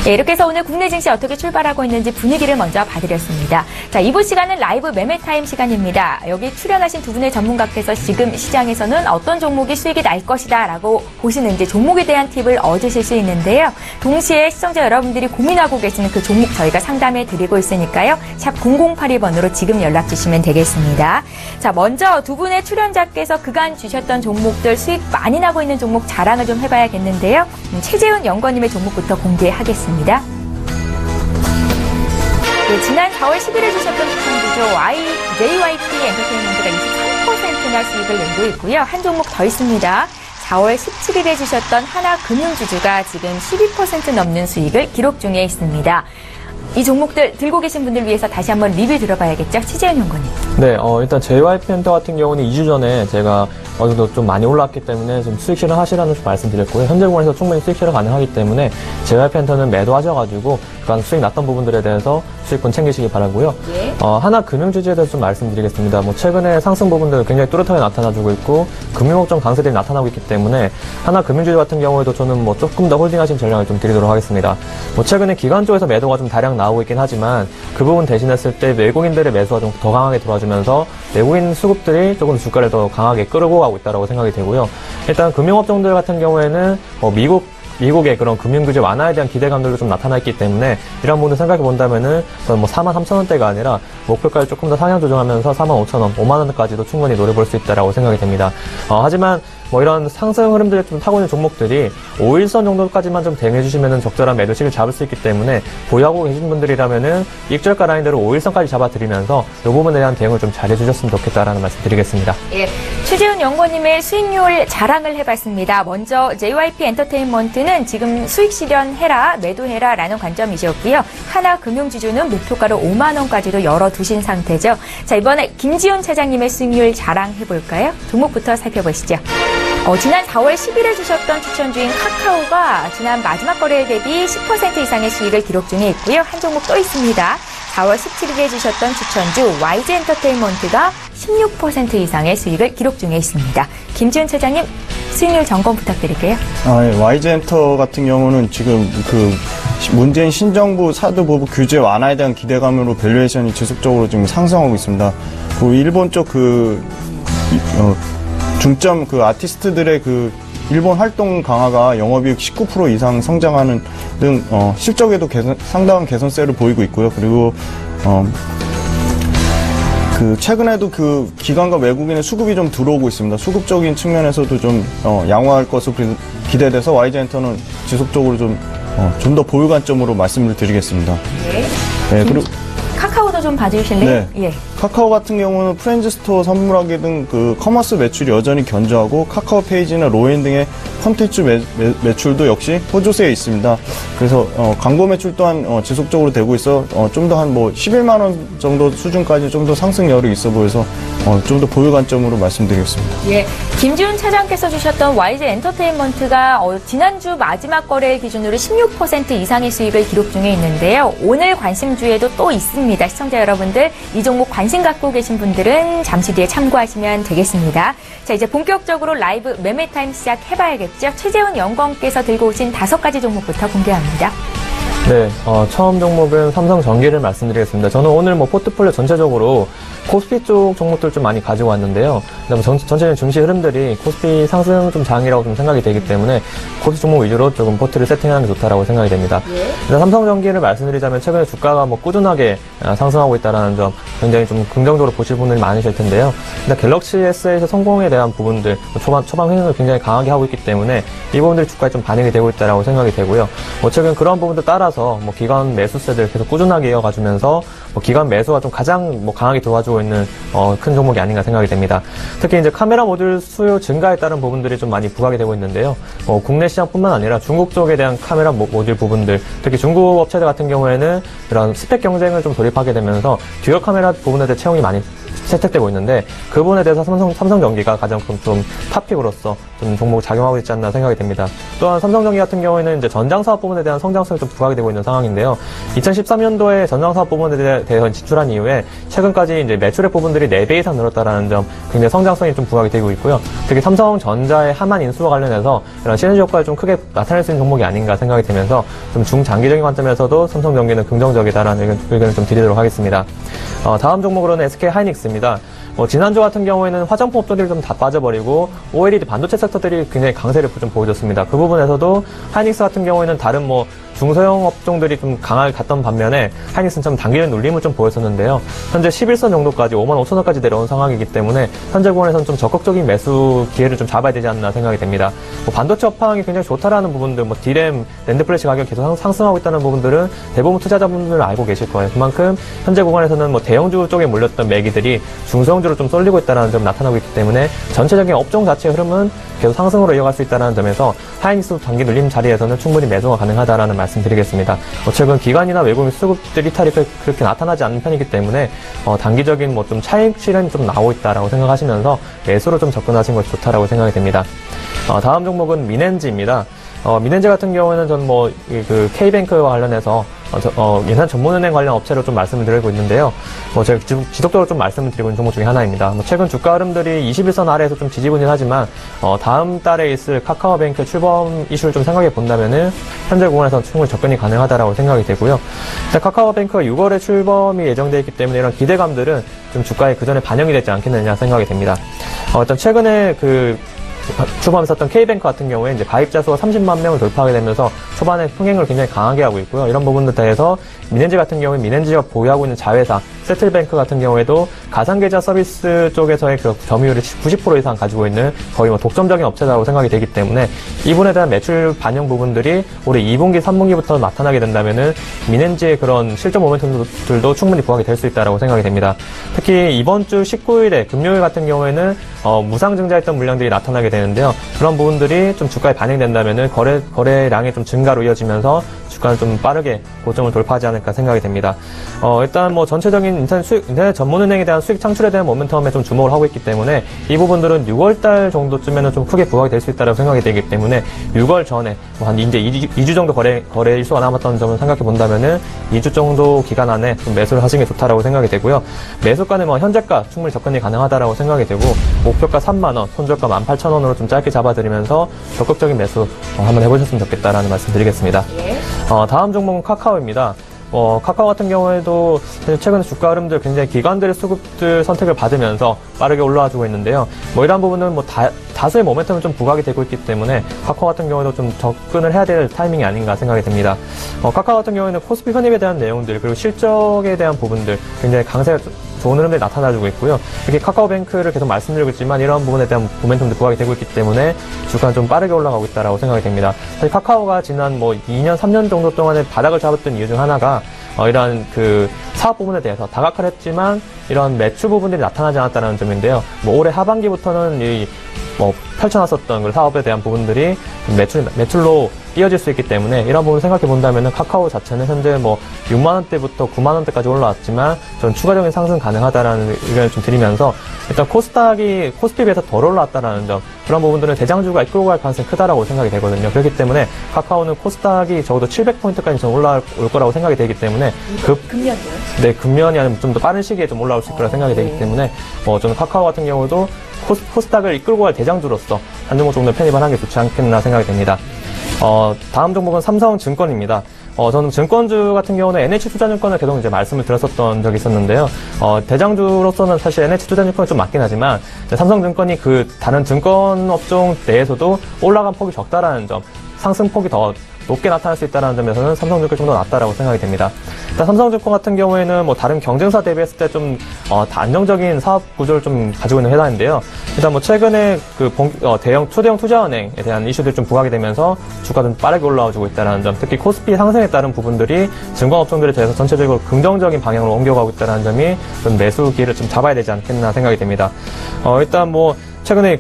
네, 이렇게 해서 오늘 국내 증시 어떻게 출발하고 있는지 분위기를 먼저 봐드렸습니다. 자, 이번 시간은 라이브 매매타임 시간입니다. 여기 출연하신 두 분의 전문가께서 지금 시장에서는 어떤 종목이 수익이 날 것이다 라고 보시는지 종목에 대한 팁을 얻으실 수 있는데요. 동시에 시청자 여러분들이 고민하고 계시는 그 종목 저희가 상담해 드리고 있으니까요. 샵 0082번으로 지금 연락 주시면 되겠습니다. 자, 먼저 두 분의 출연자께서 그간 주셨던 종목들 수익 많이 나고 있는 종목 자랑을 좀 해봐야겠는데요. 최재훈 연구원님의 종목부터 공개하겠습니다. 네, 지난 4월 10일에 주셨던 추천주죠. JYP 엔터테인먼트가 23%나 수익을 내고 있고요. 한 종목 더 있습니다. 4월 17일에 주셨던 하나금융주주가 지금 12% 넘는 수익을 기록 중에 있습니다. 이 종목들 들고 계신 분들 위해서 다시 한번 리뷰 들어봐야겠죠? 최재훈 연구원님. 네, 일단 JYP 엔터 같은 경우는 2주 전에 제가 어느 정도 좀 많이 올랐기 때문에 좀 수익 실현하시라는 말씀드렸고요. 현재공원에서 충분히 수익 실현 가능하기 때문에 JYP 엔터는 매도하셔가지고 그간 수익 났던 부분들에 대해서 수익권 챙기시기 바라고요. 예. 하나금융주주에 대해서 좀 말씀드리겠습니다. 최근에 상승 부분들 굉장히 뚜렷하게 나타나주고 있고 금융업종 강세들이 나타나고 있기 때문에 하나금융주주 같은 경우에도 저는 조금 더 홀딩하신 전략을 좀 드리도록 하겠습니다. 최근에 기관 쪽에서 매도가 좀 다량 나오고 있긴 하지만 그 부분 대신했을 때 외국인들의 매수가 좀 더 강하게 들어와주면서 외국인 수급들이 조금 주가를 더 강하게 끌고 가고 있다고 생각이 되고요. 일단 금융업종들 같은 경우에는 미국의 그런 금융규제 완화에 대한 기대감들도 좀 나타나 있기 때문에 이런 부분을 생각해 본다면은 뭐 43,000원대가 아니라 목표가를 조금 더 상향 조정하면서 45,000원, 5만원까지도 충분히 노려볼 수 있다고 생각이 됩니다. 하지만 뭐 이런 상승 흐름들을 좀 타고 있는 종목들이 5일선 정도까지만 좀 대응해 주시면은 적절한 매도식을 잡을 수 있기 때문에 보유하고 계신 분들이라면은 익절가 라인대로 5일선까지 잡아드리면서 이 부분에 대한 대응을 좀 잘해 주셨으면 좋겠다라는 말씀 드리겠습니다. 예, 최재훈 연구원님의 수익률 자랑을 해봤습니다. 먼저 JYP 엔터테인먼트는 지금 수익 실현해라, 매도해라라는 관점이셨고요. 하나금융지주는 목표가로 5만원까지도 열어두신 상태죠. 자, 이번에 김지훈 차장님의 수익률 자랑해볼까요? 종목부터 살펴보시죠. 지난 4월 10일에 주셨던 추천주인 카카오가 지난 마지막 거래일 대비 10% 이상의 수익을 기록 중에 있고요. 한 종목 또 있습니다. 4월 17일에 주셨던 추천주 YG엔터테인먼트가 16% 이상의 수익을 기록 중에 있습니다. 김지훈 차장님, 수익률 점검 부탁드릴게요. 예, YG엔터 같은 경우는 지금 문재인 신정부 사드보복 규제 완화에 대한 기대감으로 밸류에이션이 지속적으로 지금 상승하고 있습니다. 일본 쪽 중점 아티스트들의 일본 활동 강화가 영업이익 19% 이상 성장하는 등 실적에도 상당한 개선세를 보이고 있고요. 그리고 최근에도 기관과 외국인의 수급이 좀 들어오고 있습니다. 수급적인 측면에서도 좀 양호할 것으로 기대돼서 YG엔터는 지속적으로 좀 더 보유 관점으로 말씀을 드리겠습니다. 네, 그리고 카카오도 좀 봐주실래요? 네. 예. 카카오 같은 경우는 프렌즈 스토어 선물하기 등 커머스 매출이 여전히 견조하고 카카오 페이지나 로엔 등의 콘텐츠 매출도 역시 호조세에 있습니다. 그래서 광고 매출 또한 지속적으로 되고 있어 좀 더 한 11만 원 정도 수준까지 좀 더 상승열이 있어 보여서 좀 더 보유 관점으로 말씀드리겠습니다. 예, 김지훈 차장께서 주셨던 YG 엔터테인먼트가 지난주 마지막 거래일 기준으로 16% 이상의 수익을 기록 중에 있는데요. 오늘 관심주에도 또 있습니다. 시청자 여러분들, 이 종목 관심 갖고 계신 분들은 잠시 뒤에 참고하시면 되겠습니다. 자, 이제 본격적으로 라이브 매매 타임 시작해봐야겠죠. 최재훈 연구원께서 들고 오신 5가지 종목부터 공개합니다. 네, 처음 종목은 삼성전기를 말씀드리겠습니다. 저는 오늘 포트폴리오 전체적으로 코스피 쪽 종목들 좀 많이 가지고 왔는데요. 그다음에 전체적인 증시 흐름들이 코스피 상승 좀 장이라고 좀 생각이 되기 때문에 코스피 종목 위주로 조금 포트를 세팅하는 게 좋다라고 생각이 됩니다. 일단 삼성전기를 말씀드리자면 최근에 주가가 꾸준하게 상승하고 있다는 점 굉장히 좀 긍정적으로 보실 분들이 많으실 텐데요. 일단 갤럭시 S8의 성공에 대한 부분들 초반 회응을 굉장히 강하게 하고 있기 때문에 이 부분들이 주가에 좀 반영이 되고 있다라고 생각이 되고요. 최근 그런 부분들 따라서 기관 매수세들 계속 꾸준하게 이어가주면서 기관 매수가 좀 가장 강하게 도와주고 있는 큰 종목이 아닌가 생각이 됩니다. 특히 이제 카메라 모듈 수요 증가에 따른 부분들이 좀 많이 부각이 되고 있는데요. 국내 시장뿐만 아니라 중국 쪽에 대한 카메라 모듈 부분들, 특히 중국 업체들 같은 경우에는 이런 스펙 경쟁을 좀 돌입하게 되면서 듀얼 카메라 부분에 대해 채용이 많이 채택되고 있는데 그 부분에 대해서 삼성전기가 가장 좀 탑픽으로서 좀 종목을 작용하고 있지 않나 생각이 됩니다. 또한 삼성전기 같은 경우에는 이제 전장사업 부분에 대한 성장성이 좀 부각이 되고 있는 상황인데요. 2013년도에 전장사업 부분에 대해서 진출한 이후에 최근까지 이제 매출액 부분들이 4배 이상 늘었다라는 점 굉장히 성장성이 좀 부각이 되고 있고요. 특히 삼성전자의 하만 인수와 관련해서 이런 시너지 효과를 좀 크게 나타낼 수 있는 종목이 아닌가 생각이 되면서 좀 중장기적인 관점에서도 삼성전기는 긍정적이다라는 의견을 좀 드리도록 하겠습니다. 다음 종목으로는 SK 하이닉스입니다. 지난주 같은 경우에는 화장품 업종들이 좀 다 빠져버리고 OLED 반도체 섹터들이 굉장히 강세를 좀 보여줬습니다. 그 부분에서도 하이닉스 같은 경우에는 다른 중소형 업종들이 좀 강하게 갔던 반면에 하이닉스는 좀 단기적인 눌림을 좀 보였었는데요. 현재 11선 정도까지 55,000원까지 내려온 상황이기 때문에 현재 구간에서는 좀 적극적인 매수 기회를 좀 잡아야 되지 않나 생각이 됩니다. 반도체 업황이 굉장히 좋다라는 부분들, D램, 낸드 플래시 가격이 계속 상승하고 있다는 부분들은 대부분 투자자분들은 알고 계실 거예요. 그만큼 현재 구간에서는 대형주 쪽에 몰렸던 매기들이 중소형주로 좀 쏠리고 있다는 점 나타나고 있기 때문에 전체적인 업종 자체의 흐름은 계속 상승으로 이어갈 수 있다는 점에서 하이닉스 단기 눌림 자리에서는 충분히 매수가 가능하다라는 말씀드리겠습니다. 최근 기관이나 외국인 수급들 이탈이 그렇게 나타나지 않는 편이기 때문에 단기적인 좀 차익 실현이 좀 나오고 있다라고 생각하시면서 매수로 좀 접근하신 것이 좋다라고 생각이 됩니다. 다음 종목은 민엔지입니다. 민엔지 같은 경우에는 저는 K뱅크와 관련해서 예산 전문은행 관련 업체로 좀 말씀을 드리고 있는데요. 제가 지속적으로 좀 말씀을 드리고 있는 종목 중에 하나입니다. 최근 주가 흐름들이 21선 아래에서 좀 지지부진하지만 다음 달에 있을 카카오뱅크 출범 이슈를 좀 생각해 본다면은 현재 구간에서 충분히 접근이 가능하다라고 생각이 되고요. 일단 카카오뱅크가 6월에 출범이 예정되어 있기 때문에 이런 기대감들은 좀 주가에 그 전에 반영이 되지 않겠느냐 생각이 됩니다. 일단 최근에 출범했었던 K뱅크 같은 경우에 이제 가입자 수가 30만 명을 돌파하게 되면서 초반에 흥행을 굉장히 강하게 하고 있고요. 이런 부분들 대해서 민엔지 같은 경우에 민엔지가 보유하고 있는 자회사 세틀뱅크 같은 경우에도 가상계좌 서비스 쪽에서의 그 점유율이 90% 이상 가지고 있는 거의 독점적인 업체라고 생각이 되기 때문에 이분에 대한 매출 반영 부분들이 올해 2분기, 3분기부터 나타나게 된다면은 민엔지의 그런 실적 모멘텀들도 충분히 부각이 될 수 있다고 생각이 됩니다. 특히 이번 주 19일에 금요일 같은 경우에는 무상증자했던 물량들이 나타나게 되는데요. 그런 부분들이 좀 주가에 반영된다면은 거래량이 좀 증가로 이어지면서 주가는 좀 빠르게 고점을 돌파하지 않을까 생각이 됩니다. 일단 전체적인 인터넷 전문은행에 대한 수익 창출에 대한 모멘텀에 좀 주목을 하고 있기 때문에 이 부분들은 6월달 정도쯤에는 좀 크게 부각이 될 수 있다고 생각이 되기 때문에 6월 전에 한 이제 2주 정도 거래 일수가 남았던 점을 생각해 본다면은 2주 정도 기간 안에 좀 매수를 하시는 게 좋다라고 생각이 되고요. 매수가는 현재가 충분히 접근이 가능하다라고 생각이 되고 목표가 3만원, 손절가 18,000원으로 좀 짧게 잡아드리면서 적극적인 매수 한번 해보셨으면 좋겠다라는 말씀 드리겠습니다. 다음 종목은 카카오입니다. 카카오 같은 경우에도 최근에 주가 흐름들 굉장히 기관들의 수급들 선택을 받으면서 빠르게 올라와주고 있는데요. 이런 부분은 다수의 모멘텀이 좀 부각이 되고 있기 때문에 카카오 같은 경우에도 좀 접근을 해야 될 타이밍이 아닌가 생각이 됩니다. 카카오 같은 경우에는 코스피 편입에 대한 내용들 그리고 실적에 대한 부분들 굉장히 강세가 좋은 흐름들이 나타나주고 있고요. 이렇게 카카오뱅크를 계속 말씀드리고 있지만 이런 부분에 대한 모멘텀도 부각이 되고 있기 때문에 주가는 좀 빠르게 올라가고 있다고 생각이 됩니다. 사실 카카오가 지난 2년, 3년 정도 동안에 바닥을 잡았던 이유 중 하나가 이러한 사업 부분에 대해서 다각화를 했지만 이런 매출 부분들이 나타나지 않았다는 점인데요. 올해 하반기부터는 펼쳐놨었던 그 사업에 대한 부분들이 매출로 이어질 수 있기 때문에 이런 부분을 생각해 본다면 카카오 자체는 현재 6만원대부터 9만원대까지 올라왔지만 전 추가적인 상승 가능하다라는 의견을 좀 드리면서 일단 코스닥이 코스피에 비해서 덜 올라왔다라는 점 그런 부분들은 대장주가 이끌고 갈 가능성이 크다라고 생각이 되거든요. 그렇기 때문에 카카오는 코스닥이 적어도 700포인트까지 좀 올라올 거라고 생각이 되기 때문에 금년이요? 네, 금년이 아니면 좀 더 빠른 시기에 좀 올라올 수 있을 거라 생각이 되기 때문에 저는 카카오 같은 경우도 코스닥을 이끌고 갈 대장주로서 한 종목 정도 편입을 하는 게 좋지 않겠나 생각이 됩니다. 다음 종목은 삼성증권입니다. 저는 증권주 같은 경우는 NH투자증권을 계속 이제 말씀을 드렸었던 적이 있었는데요. 대장주로서는 사실 NH투자증권이 좀 맞긴 하지만, 삼성증권이 다른 증권업종 내에서도 올라간 폭이 적다라는 점, 상승폭이 더 높게 나타날 수 있다는 점에서는 삼성증권이 좀 더 낫다라고 생각이 됩니다. 일단 삼성증권 같은 경우에는 다른 경쟁사 대비했을 때 좀 안정적인 사업 구조를 좀 가지고 있는 회사인데요. 일단 최근에 초대형 투자은행에 대한 이슈들이 좀 부각이 되면서 주가가 좀 빠르게 올라와주고 있다는 점, 특히 코스피 상승에 따른 부분들이 증권업종들에 대해서 전체적으로 긍정적인 방향으로 옮겨가고 있다는 점이 좀 매수기를 좀 잡아야 되지 않겠나 생각이 됩니다. 일단 최근에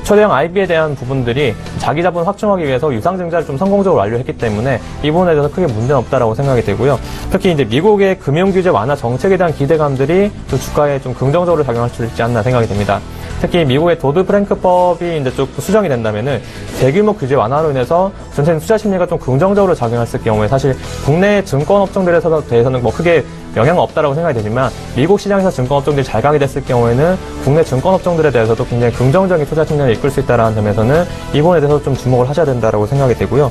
초대형 IB에 대한 부분들이 자기 자본 확충하기 위해서 유상증자를 좀 성공적으로 완료했기 때문에 이 부분에 대해서 크게 문제는 없다라고 생각이 되고요. 특히 이제 미국의 금융규제 완화 정책에 대한 기대감들이 또 주가에 좀 긍정적으로 작용할 수 있지 않나 생각이 됩니다. 특히 미국의 도드-프랭크법이 이제 좀 수정이 된다면은 대규모 규제 완화로 인해서 전체적인 투자 심리가 좀 긍정적으로 작용했을 경우에 사실 국내 증권업종들에 대해서는 크게 영향은 없다라고 생각이 되지만 미국 시장에서 증권업종들이 잘 가게 됐을 경우에는 국내 증권업종들에 대해서도 굉장히 긍정적인 투자 측면을 이끌 수 있다는 점에서는 이 부분에 대해서 좀 주목을 하셔야 된다라고 생각이 되고요.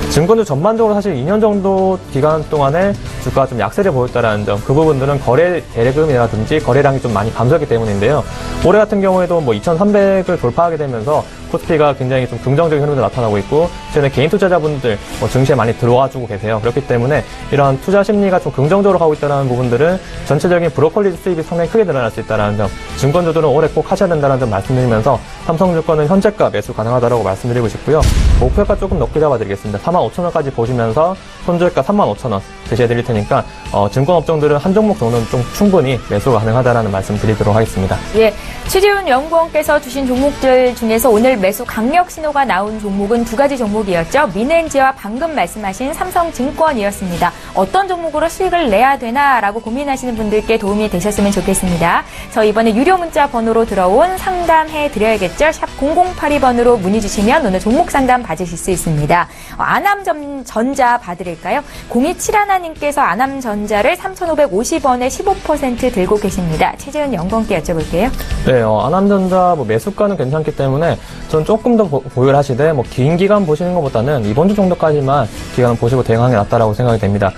증권주 전반적으로 사실 2년 정도 기간 동안에 주가가 좀 약세를 보였다라는 점, 그 부분들은 거래 대금이라든지 거래량이 좀 많이 감소했기 때문인데요. 올해 같은 경우에도 2,300을 돌파하게 되면서 코스피가 굉장히 좀 긍정적인 흐름이 나타나고 있고, 최근에 개인 투자자분들 증시에 많이 들어와주고 계세요. 그렇기 때문에 이러한 투자 심리가 좀 긍정적으로 가고 있다는 부분들은 전체적인 브로콜리 수입이 상당히 크게 늘어날 수 있다는 점, 증권주들은 올해 꼭 하셔야 된다는 점 말씀드리면서 삼성증권은 현재가 매수 가능하다고 말씀드리고 싶고요. 목표가 조금 높게 잡아드리겠습니다. 45,000원까지 보시면서 손절가 35,000원 제시해드릴 테니까 증권업종들은 한 종목 정도는 좀 충분히 매수가 가능하다는 말씀 드리도록 하겠습니다. 예, 최재훈 연구원께서 주신 종목들 중에서 오늘 매수 강력 신호가 나온 종목은 두 가지 종목이었죠. 민엔지와 방금 말씀하신 삼성증권이었습니다. 어떤 종목으로 수익을 내야 되나라고 고민하시는 분들께 도움이 되셨으면 좋겠습니다. 저 이번에 유료 문자 번호로 들어온 상담해 드려야겠죠. 있겠죠. 샵 0082번으로 문의 주시면 오늘 종목 상담 받으실 수 있습니다. 아남전자 봐드릴까요? 0271님께서 아남전자를 3,550원에 15% 들고 계십니다. 최재훈 연구원께 여쭤볼게요. 네, 아남전자 매수가는 괜찮기 때문에 전 조금 더 보유를 하시되 긴 기간 보시는 것보다는 이번 주 정도까지만 기간을 보시고 대응하는 게 낫다라고 생각이 됩니다.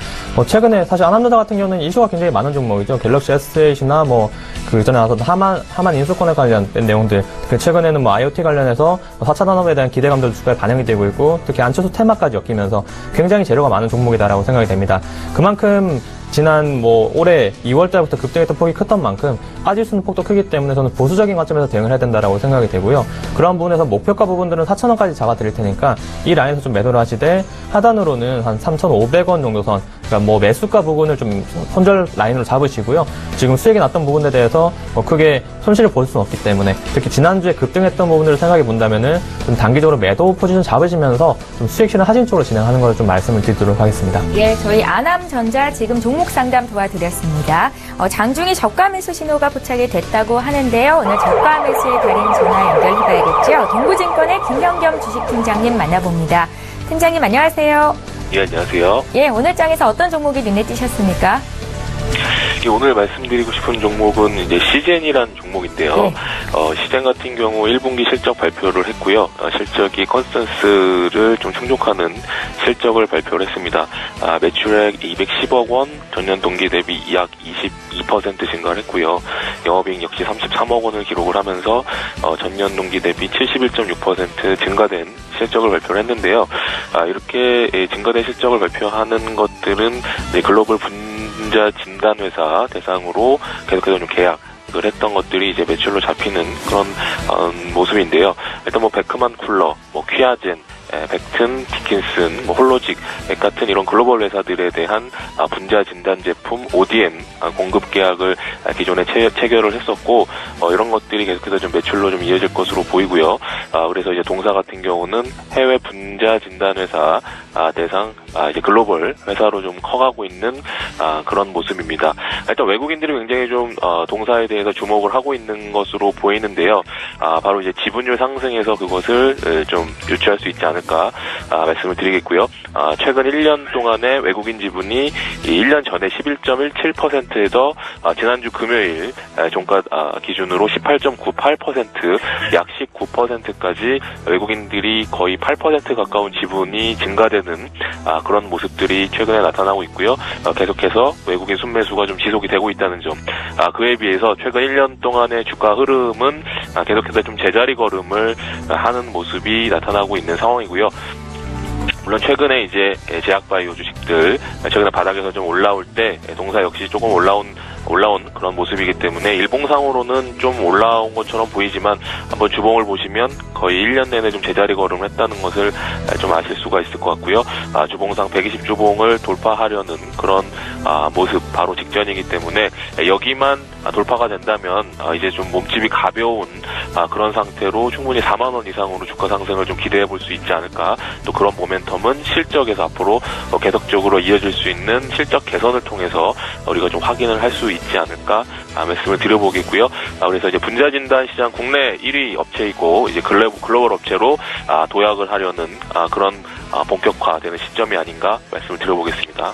최근에 사실 아남전자 같은 경우는 이슈가 굉장히 많은 종목이죠. 갤럭시 S8이나 그 전에 나왔던 하만 인수권에 관련된 내용들, 최근에는 IoT 관련해서 4차 산업에 대한 기대감도 주가에 반영이 되고 있고, 특히 안철수 테마까지 엮이면서 굉장히 재료가 많은 종목이다라고 생각이 됩니다. 그만큼 지난 올해 2월달부터 급등했던 폭이 컸던 만큼 빠질 수 있는 폭도 크기 때문에 저는 보수적인 관점에서 대응을 해야 된다라고 생각이 되고요. 그런 부분에서 목표가 부분들은 4,000원까지 잡아드릴 테니까 이 라인에서 좀 매도를 하시되, 하단으로는 한 3,500원 정도 선, 그러니까 매수가 부분을 좀 손절 라인으로 잡으시고요. 지금 수익이 났던 부분에 대해서 크게 손실을 볼 수는 없기 때문에, 특히 지난주에 급등했던 부분들을 생각해 본다면은 좀 단기적으로 매도 포지션 잡으시면서 좀 수익 실현 하진 쪽으로 진행하는 걸 좀 말씀을 드리도록 하겠습니다. 예, 저희 아남전자 지금 종목 상담 도와드렸습니다. 장중에 저가 매수 신호가 포착이 됐다고 하는데요. 오늘 저가 매수의 달인 전화 연결해봐야겠죠. 동부증권의 김현겸 주식팀장님 만나봅니다. 팀장님 안녕하세요. 예, 안녕하세요. 예, 오늘 장에서 어떤 종목이 눈에 띄셨습니까? 오늘 말씀드리고 싶은 종목은 이제 시젠이라는 종목인데요. 네. 시젠 같은 경우 1분기 실적 발표를 했고요. 실적이 컨센서스를 좀 충족하는 실적을 발표를 했습니다. 매출액 210억 원, 전년 동기 대비 약 22% 증가를 했고요. 영업이익 역시 33억 원을 기록을 하면서 전년 동기 대비 71.6% 증가된 실적을 발표를 했는데요. 이렇게 증가된 실적을 발표하는 것들은 글로벌 분자 진단회사 대상으로 계속해서 좀 계약을 했던 것들이 이제 매출로 잡히는 그런 모습인데요. 일단 베크만 쿨러, 퀴아젠, 벡튼, 디킨슨, 홀로직 같은 이런 글로벌 회사들에 대한 분자 진단 제품 ODM 공급 계약을 기존에 체결을 했었고, 이런 것들이 계속해서 좀 매출로 좀 이어질 것으로 보이고요. 그래서 이제 동사 같은 경우는 해외 분자 진단 회사 대상 이제 글로벌 회사로 좀 커가고 있는 그런 모습입니다. 일단 외국인들이 굉장히 좀 동사에 대해서 주목을 하고 있는 것으로 보이는데요. 바로 이제 지분율 상승에서 그것을 좀 유추할 수 있지 않을까 말씀을 드리겠고요. 최근 1년 동안의 외국인 지분이 1년 전에 11.17%에서 지난주 금요일 종가 기준으로 18.98%, 약 19%까지 외국인들이 거의 8% 가까운 지분이 증가되는 그런 모습들이 최근에 나타나고 있고요. 계속해서 외국인 순매수가 좀 지속이 되고 있다는 점. 그에 비해서 최근 1년 동안의 주가 흐름은 계속해서 좀 제자리 걸음을 하는 모습이 나타나고 있는 상황이고요. 물론 최근에 이제 제약바이오 주식들 최근에 바닥에서 좀 올라올 때 동사 역시 조금 올라온 그런 모습이기 때문에 일봉상으로는 좀 올라온 것처럼 보이지만 한번 주봉을 보시면 거의 1년 내내 좀 제자리 걸음을 했다는 것을 좀 아실 수가 있을 것 같고요. 주봉상 120주봉을 돌파하려는 그런 모습 바로 직전이기 때문에 여기만 돌파가 된다면 이제 좀 몸집이 가벼운 그런 상태로 충분히 4만 원 이상으로 주가 상승을 좀 기대해 볼 수 있지 않을까. 또 그런 모멘텀은 실적에서 앞으로 계속적으로 이어질 수 있는 실적 개선을 통해서 우리가 좀 확인을 할 수 있지 않을까 말씀을 드려보겠고요. 그래서 이제 분자 진단 시장 국내 1위 업체이고 이제 글로벌 업체로 도약을 하려는 그런 본격화되는 시점이 아닌가 말씀을 드려보겠습니다.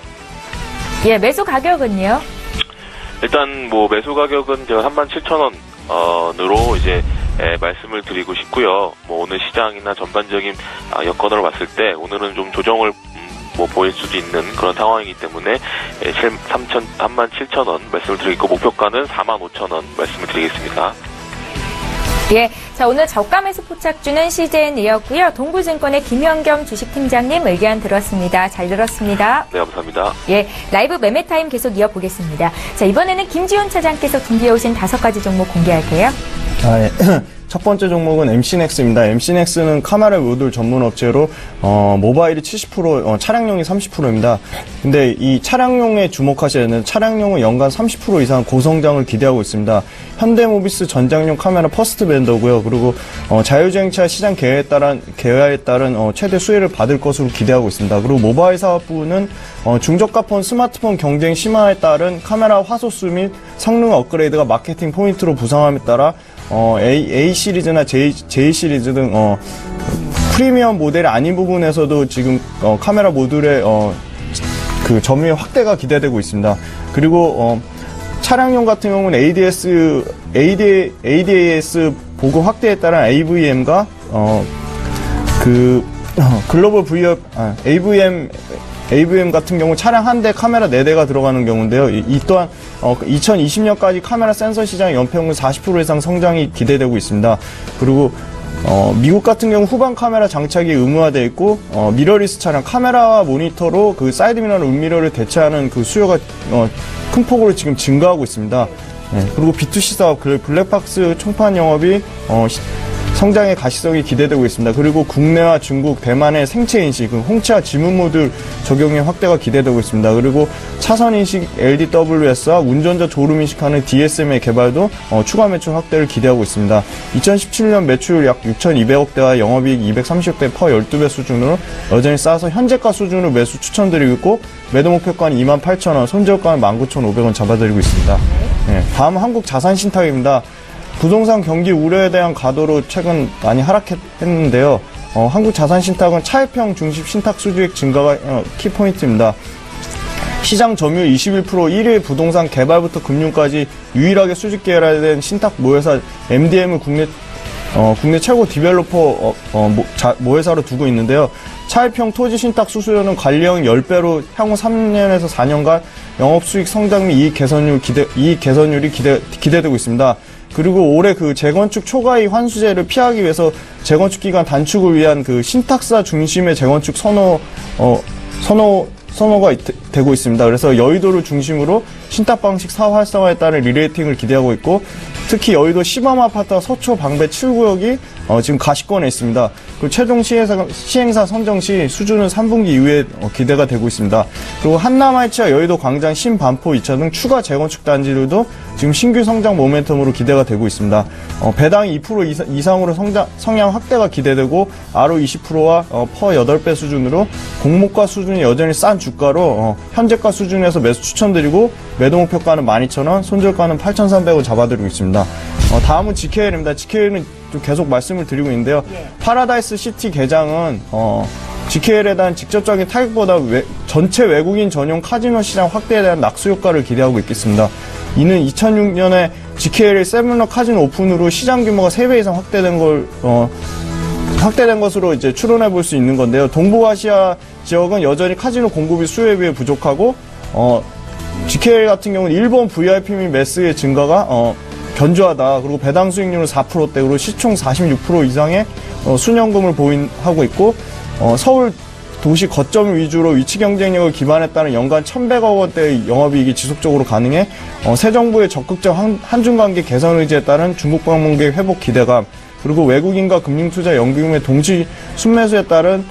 예, 매수 가격은요? 일단 매수 가격은 제가 37,000원으로 이제 말씀을 드리고 싶고요. 오늘 시장이나 전반적인 여건으로 봤을 때 오늘은 좀 조정을 보일 수도 있는 그런 상황이기 때문에 37,000원 말씀을 드리고 목표가는 45,000원 말씀을 드리겠습니다. 예, 자 오늘 저가 매수 포착주는 시젠이었고요. 동부증권의 김현겸 주식팀장님 의견 들었습니다. 잘 들었습니다. 네, 감사합니다. 예, 라이브 매매타임 계속 이어보겠습니다. 자, 이번에는 김지훈 차장께서 준비해 오신 5가지 종목 공개할게요. 예. 첫 번째 종목은 MC넥스입니다. MC넥스는 카메라 모듈 전문 업체로 모바일이 70%, 차량용이 30%입니다. 근데 이 차량용에 주목하셔야 되는 차량용은 연간 30% 이상 고성장을 기대하고 있습니다. 현대모비스 전장용 카메라 퍼스트 벤더고요. 그리고 자율주행차 시장 개화에 따른 최대 수혜를 받을 것으로 기대하고 있습니다. 그리고 모바일 사업부는 중저가폰 스마트폰 경쟁 심화에 따른 카메라 화소수 및 성능 업그레이드가 마케팅 포인트로 부상함에 따라 A 시리즈나 J 시리즈 등 프리미엄 모델이 아닌 부분에서도 지금 카메라 모듈의 그 점유율 확대가 기대되고 있습니다. 그리고 차량용 같은 경우는 ADAS 보급 확대에 따른 AVM과 글로벌 AVM 같은 경우 차량 한 대 카메라 4대가 들어가는 경우인데요. 이 또한 2020년까지 카메라 센서 시장 연평균 40% 이상 성장이 기대되고 있습니다. 그리고 미국 같은 경우 후방 카메라 장착이 의무화되어 있고 미러리스 차량 카메라와 모니터로 그 사이드 미러나 룸미러를 대체하는 그 수요가 큰 폭으로 지금 증가하고 있습니다. 네, 그리고 B2C 사업 블랙박스 총판 영업이 성장의 가시성이 기대되고 있습니다. 그리고 국내와 중국, 대만의 생체 인식, 홍채와 지문 모듈 적용의 확대가 기대되고 있습니다. 그리고 차선 인식 LDWS와 운전자 졸음 인식하는 DSM의 개발도 추가 매출 확대를 기대하고 있습니다. 2017년 매출 약 6,200억대와 영업이익 230대 퍼 12배 수준으로 여전히 싸서 현재가 수준으로 매수 추천드리고 있고 매도 목표가는 28,000원, 손절가는 19,500원 잡아드리고 있습니다. 네, 다음은 한국 자산 신탁입니다. 부동산 경기 우려에 대한 가도로 최근 많이 하락했는데요. 한국 자산 신탁은 차입형 중심 신탁 수주액 증가가 키포인트입니다. 시장 점유율 21%, 1위 부동산 개발부터 금융까지 유일하게 수직 계열화된 신탁 모회사 MDM을 국내 최고 디벨로퍼 모회사로 두고 있는데요. 차입형 토지 신탁 수수료는 관리형 10배로 향후 3년에서 4년간 영업수익 성장 및 이익 개선율이 기대되고 있습니다. 그리고 올해 그 재건축 초과이익 환수제를 피하기 위해서 재건축 기간 단축을 위한 그 신탁사 중심의 재건축 선호가 되고 있습니다. 그래서 여의도를 중심으로 신탁 방식 사업 활성화에 따른 리레이팅을 기대하고 있고, 특히 여의도 시범 아파트와 서초 방배 7구역이 지금 가시권에 있습니다. 그리고 최종 시행사 선정 시 수주는 3분기 이후에 기대가 되고 있습니다. 그리고 한남하이츠와 여의도 광장 신반포 2차 등 추가 재건축 단지들도 지금 신규 성장 모멘텀으로 기대가 되고 있습니다. 배당 2% 이상으로 성장 확대가 기대되고 ROE 20%와 퍼 8배 수준으로 공모가 수준이 여전히 싼 주가로 현재가 수준에서 매수 추천드리고 매도 목표가는 12,000원, 손절가는 8,300원 잡아드리고 있습니다. 다음은 GKL입니다. GKL은 좀 계속 말씀을 드리고 있는데요. 파라다이스 시티 개장은 GKL에 대한 직접적인 타격보다 전체 외국인 전용 카지노 시장 확대에 대한 낙수 효과를 기대하고 있겠습니다. 이는 2006년에 GKL 세븐러 카지노 오픈으로 시장 규모가 3배 이상 확대된 것으로 이제 추론해 볼 수 있는 건데요. 동북아시아 지역은 여전히 카지노 공급이 수요에 비해 부족하고, GKL 같은 경우는 일본 VIP 및 매스의 증가가 견조하다. 그리고 배당 수익률은 4%대, 그리고 시총 46% 이상의 순현금을 하고 있고, 서울 도시 거점 위주로 위치 경쟁력을 기반했다는 연간 1,100억 원대의 영업이익이 지속적으로 가능해 새 정부의 적극적 한중 관계 개선 의지에 따른 중국 방문객 회복 기대감, 그리고 외국인과 금융투자 연기금의 동시 순매수에 따른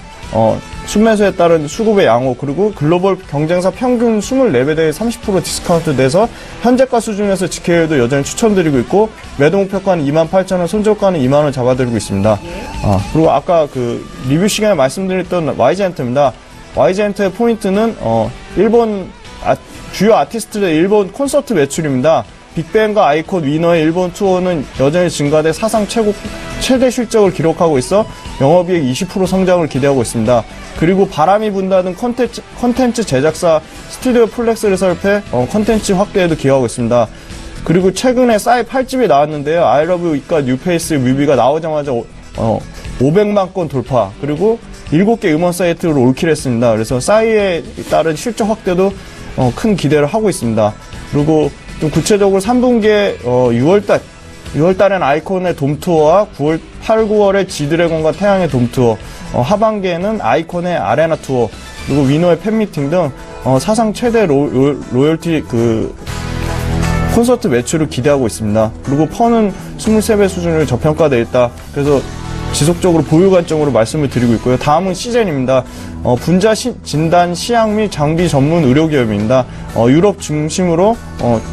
수급의 양호, 그리고 글로벌 경쟁사 평균 24배 대에 30% 디스카운트 돼서 현재가 수준에서 GKL도 여전히 추천드리고 있고, 매도 목표가는 28,000원, 손절가는 2만원 잡아드리고 있습니다. 그리고 아까 그 리뷰 시간에 말씀드렸던 YG엔터입니다. YG엔터의 포인트는 일본 주요 아티스트들의 일본 콘서트 매출입니다. 빅뱅과 아이콘, 위너의 일본 투어는 여전히 증가돼 사상 최대 실적을 기록하고 있어 영업이익 20% 성장을 기대하고 있습니다. 그리고 바람이 분다는 컨텐츠 제작사 스튜디오 플렉스를 설립해 컨텐츠 확대에도 기여하고 있습니다. 그리고 최근에 싸이 8집이 나왔는데요. I Love You 이과 뉴페이스 뮤비가 나오자마자 500만 건 돌파, 그리고 7개 음원 사이트로 올킬했습니다. 그래서 싸이에 따른 실적 확대도 큰 기대를 하고 있습니다. 그리고 좀 구체적으로 3분기에 6월달엔 아이콘의 돔투어와 8, 9월에 지드래곤과 태양의 돔투어, 하반기에는 아이콘의 아레나 투어, 그리고 위너의 팬미팅 등 사상 최대 로열티 콘서트 매출을 기대하고 있습니다. 그리고 펀은 23배 수준으로 저평가되어 있다. 그래서 지속적으로 보유 관점으로 말씀을 드리고 있고요. 다음은 시젠입니다. 분자 진단 시약 및 장비 전문 의료기업입니다. 유럽 중심으로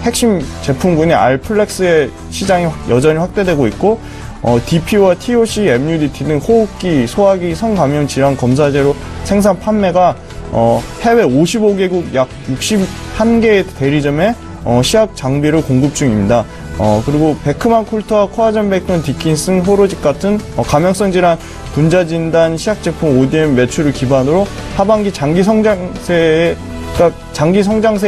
핵심 제품군인 알플렉스의 시장이 여전히 확대되고 있고, DPO와 TOC, MUDT 등 호흡기, 소화기, 성감염 질환 검사제로 생산 판매가 해외 55개국 약 61개의 대리점에 시약 장비를 공급 중입니다. 그리고 베크만 쿨트와 코아젠 베크는 디킨슨, 호로직 같은 감염성 질환 분자 진단 시약 제품 ODM 매출을 기반으로 하반기 장기 성장세의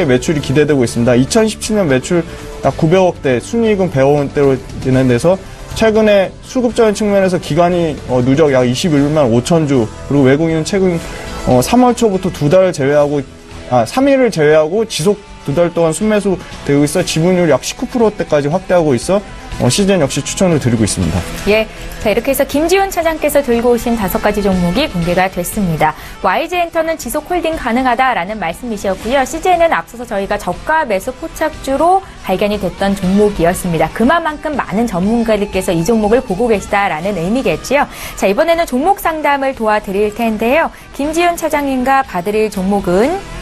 매출이 기대되고 있습니다. 2017년 매출 약 900억대, 순이익은 100억원대로 진행돼서 최근에 수급적인 측면에서 기간이 누적 약 21만 5천 주, 그리고 외국인은 최근 3월 초부터 3일을 제외하고 지속 2달 동안 순매수 되고 있어 지분율 약 19%대까지 확대하고 있어 시즌 역시 추천을 드리고 있습니다. 예, 자 이렇게 해서 김지훈 차장께서 들고 오신 5가지 종목이 공개가 됐습니다. YG엔터는 지속 홀딩 가능하다라는 말씀이셨고요. CJ는 앞서서 저희가 저가 매수 포착주로 발견이 됐던 종목이었습니다. 그만큼 많은 전문가들께서 이 종목을 보고 계시다라는 의미겠지요. 자 이번에는 종목 상담을 도와드릴 텐데요. 김지훈 차장님과 봐드릴 종목은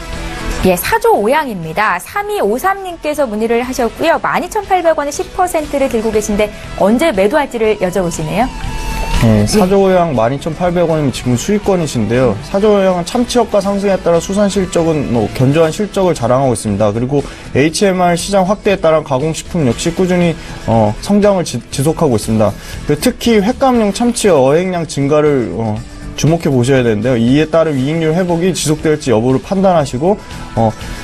사조 오양입니다. 3253님께서 문의를 하셨고요. 12,800원에 10%를 들고 계신데 언제 매도할지를 여쭤보시네요. 네, 사조오양 12,800원이면 지금 수익권이신데요. 사조오양은 참치업과 상승에 따라 수산 실적은 견조한 실적을 자랑하고 있습니다. 그리고 HMR 시장 확대에 따라 가공식품 역시 꾸준히 성장을 지속하고 있습니다. 특히 횟감용 참치 어획량 증가를 주목해 보셔야 되는데요. 이에 따른 이익률 회복이 지속될지 여부를 판단하시고,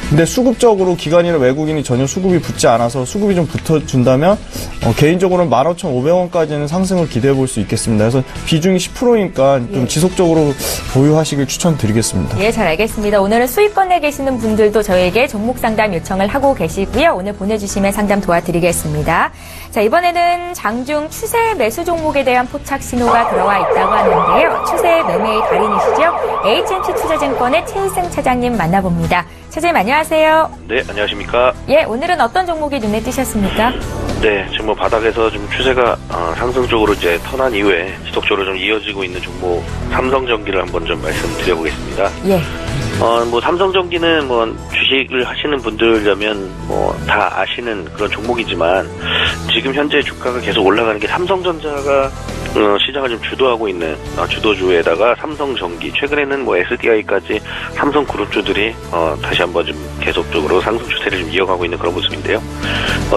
근데 수급적으로 기관이나 외국인이 전혀 수급이 붙지 않아서 수급이 좀 붙어준다면, 개인적으로는 15,500원까지는 상승을 기대해 볼 수 있겠습니다. 그래서 비중이 10%니까 좀 지속적으로 보유하시길 추천드리겠습니다. 예, 잘 알겠습니다. 오늘은 수익권에 계시는 분들도 저에게 종목 상담 요청을 하고 계시고요. 오늘 보내주시면 상담 도와드리겠습니다. 자, 이번에는 장중 추세 매수 종목에 대한 포착 신호가 들어와 있다고 하는데요. 추세 매매의 달인이시죠? HMC 투자증권의 최희승 차장님 만나봅니다. 차장님 안녕하세요. 네, 안녕하십니까? 예, 오늘은 어떤 종목이 눈에 띄셨습니까? 네, 지금 바닥에서 좀 추세가 상승 쪽으로 이제 턴한 이후에 지속적으로 좀 이어지고 있는 종목 삼성전기를 한번 좀 말씀드려보겠습니다. 예. 삼성전기는 주식을 하시는 분들이라면 다 아시는 그런 종목이지만 지금 현재 주가가 계속 올라가는 게 삼성전자가 시장을 좀 주도하고 있는 주도주에다가 삼성전기, 최근에는 SDI까지 삼성그룹주들이 다시 한번 좀 계속적으로 상승 추세를 좀 이어가고 있는 그런 모습인데요.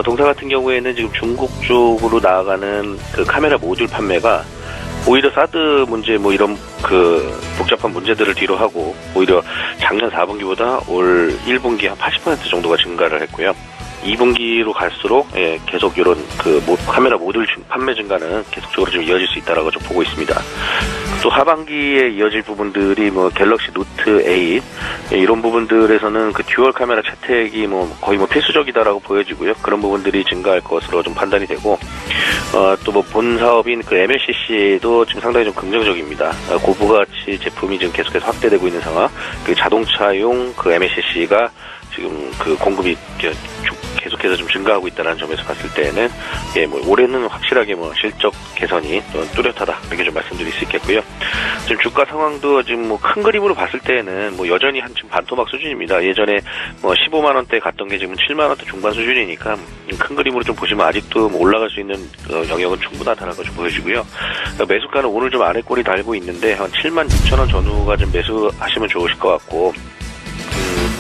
동사 같은 경우에는 지금 중국 쪽으로 나아가는 그 카메라 모듈 판매가 오히려 사드 문제 이런 복잡한 문제들을 뒤로 하고 오히려 작년 4분기보다 올 1분기 한 80% 정도가 증가를 했고요. 2분기로 갈수록 계속 이런 카메라 모듈 판매 증가는 계속적으로 좀 이어질 수 있다라고 좀 보고 있습니다. 또 하반기에 이어질 부분들이 갤럭시 노트 8 이런 부분들에서는 그 듀얼 카메라 채택이 거의 필수적이다라고 보여지고요. 그런 부분들이 증가할 것으로 좀 판단이 되고 또 본 사업인 그 MLCC도 지금 상당히 좀 긍정적입니다. 고부가치 제품이 지금 계속해서 확대되고 있는 상황. 그 자동차용 그 MLCC가 지금 공급이 계속해서 좀 증가하고 있다는 점에서 봤을 때는 올해는 확실하게 실적 개선이 뚜렷하다 이렇게 좀 말씀드릴 수 있겠고요. 지금 주가 상황도 지금 큰 그림으로 봤을 때는 여전히 지금 반토막 수준입니다. 예전에 15만 원대 갔던 게 지금 7만 원대 중반 수준이니까 큰 그림으로 좀 보시면 아직도 올라갈 수 있는 영역은 충분하다는 걸 좀 보여지고요. 매수가는 오늘 좀 아래 꼬리 달고 있는데 한 7만 6천 원 전후가 좀 매수하시면 좋으실 것 같고.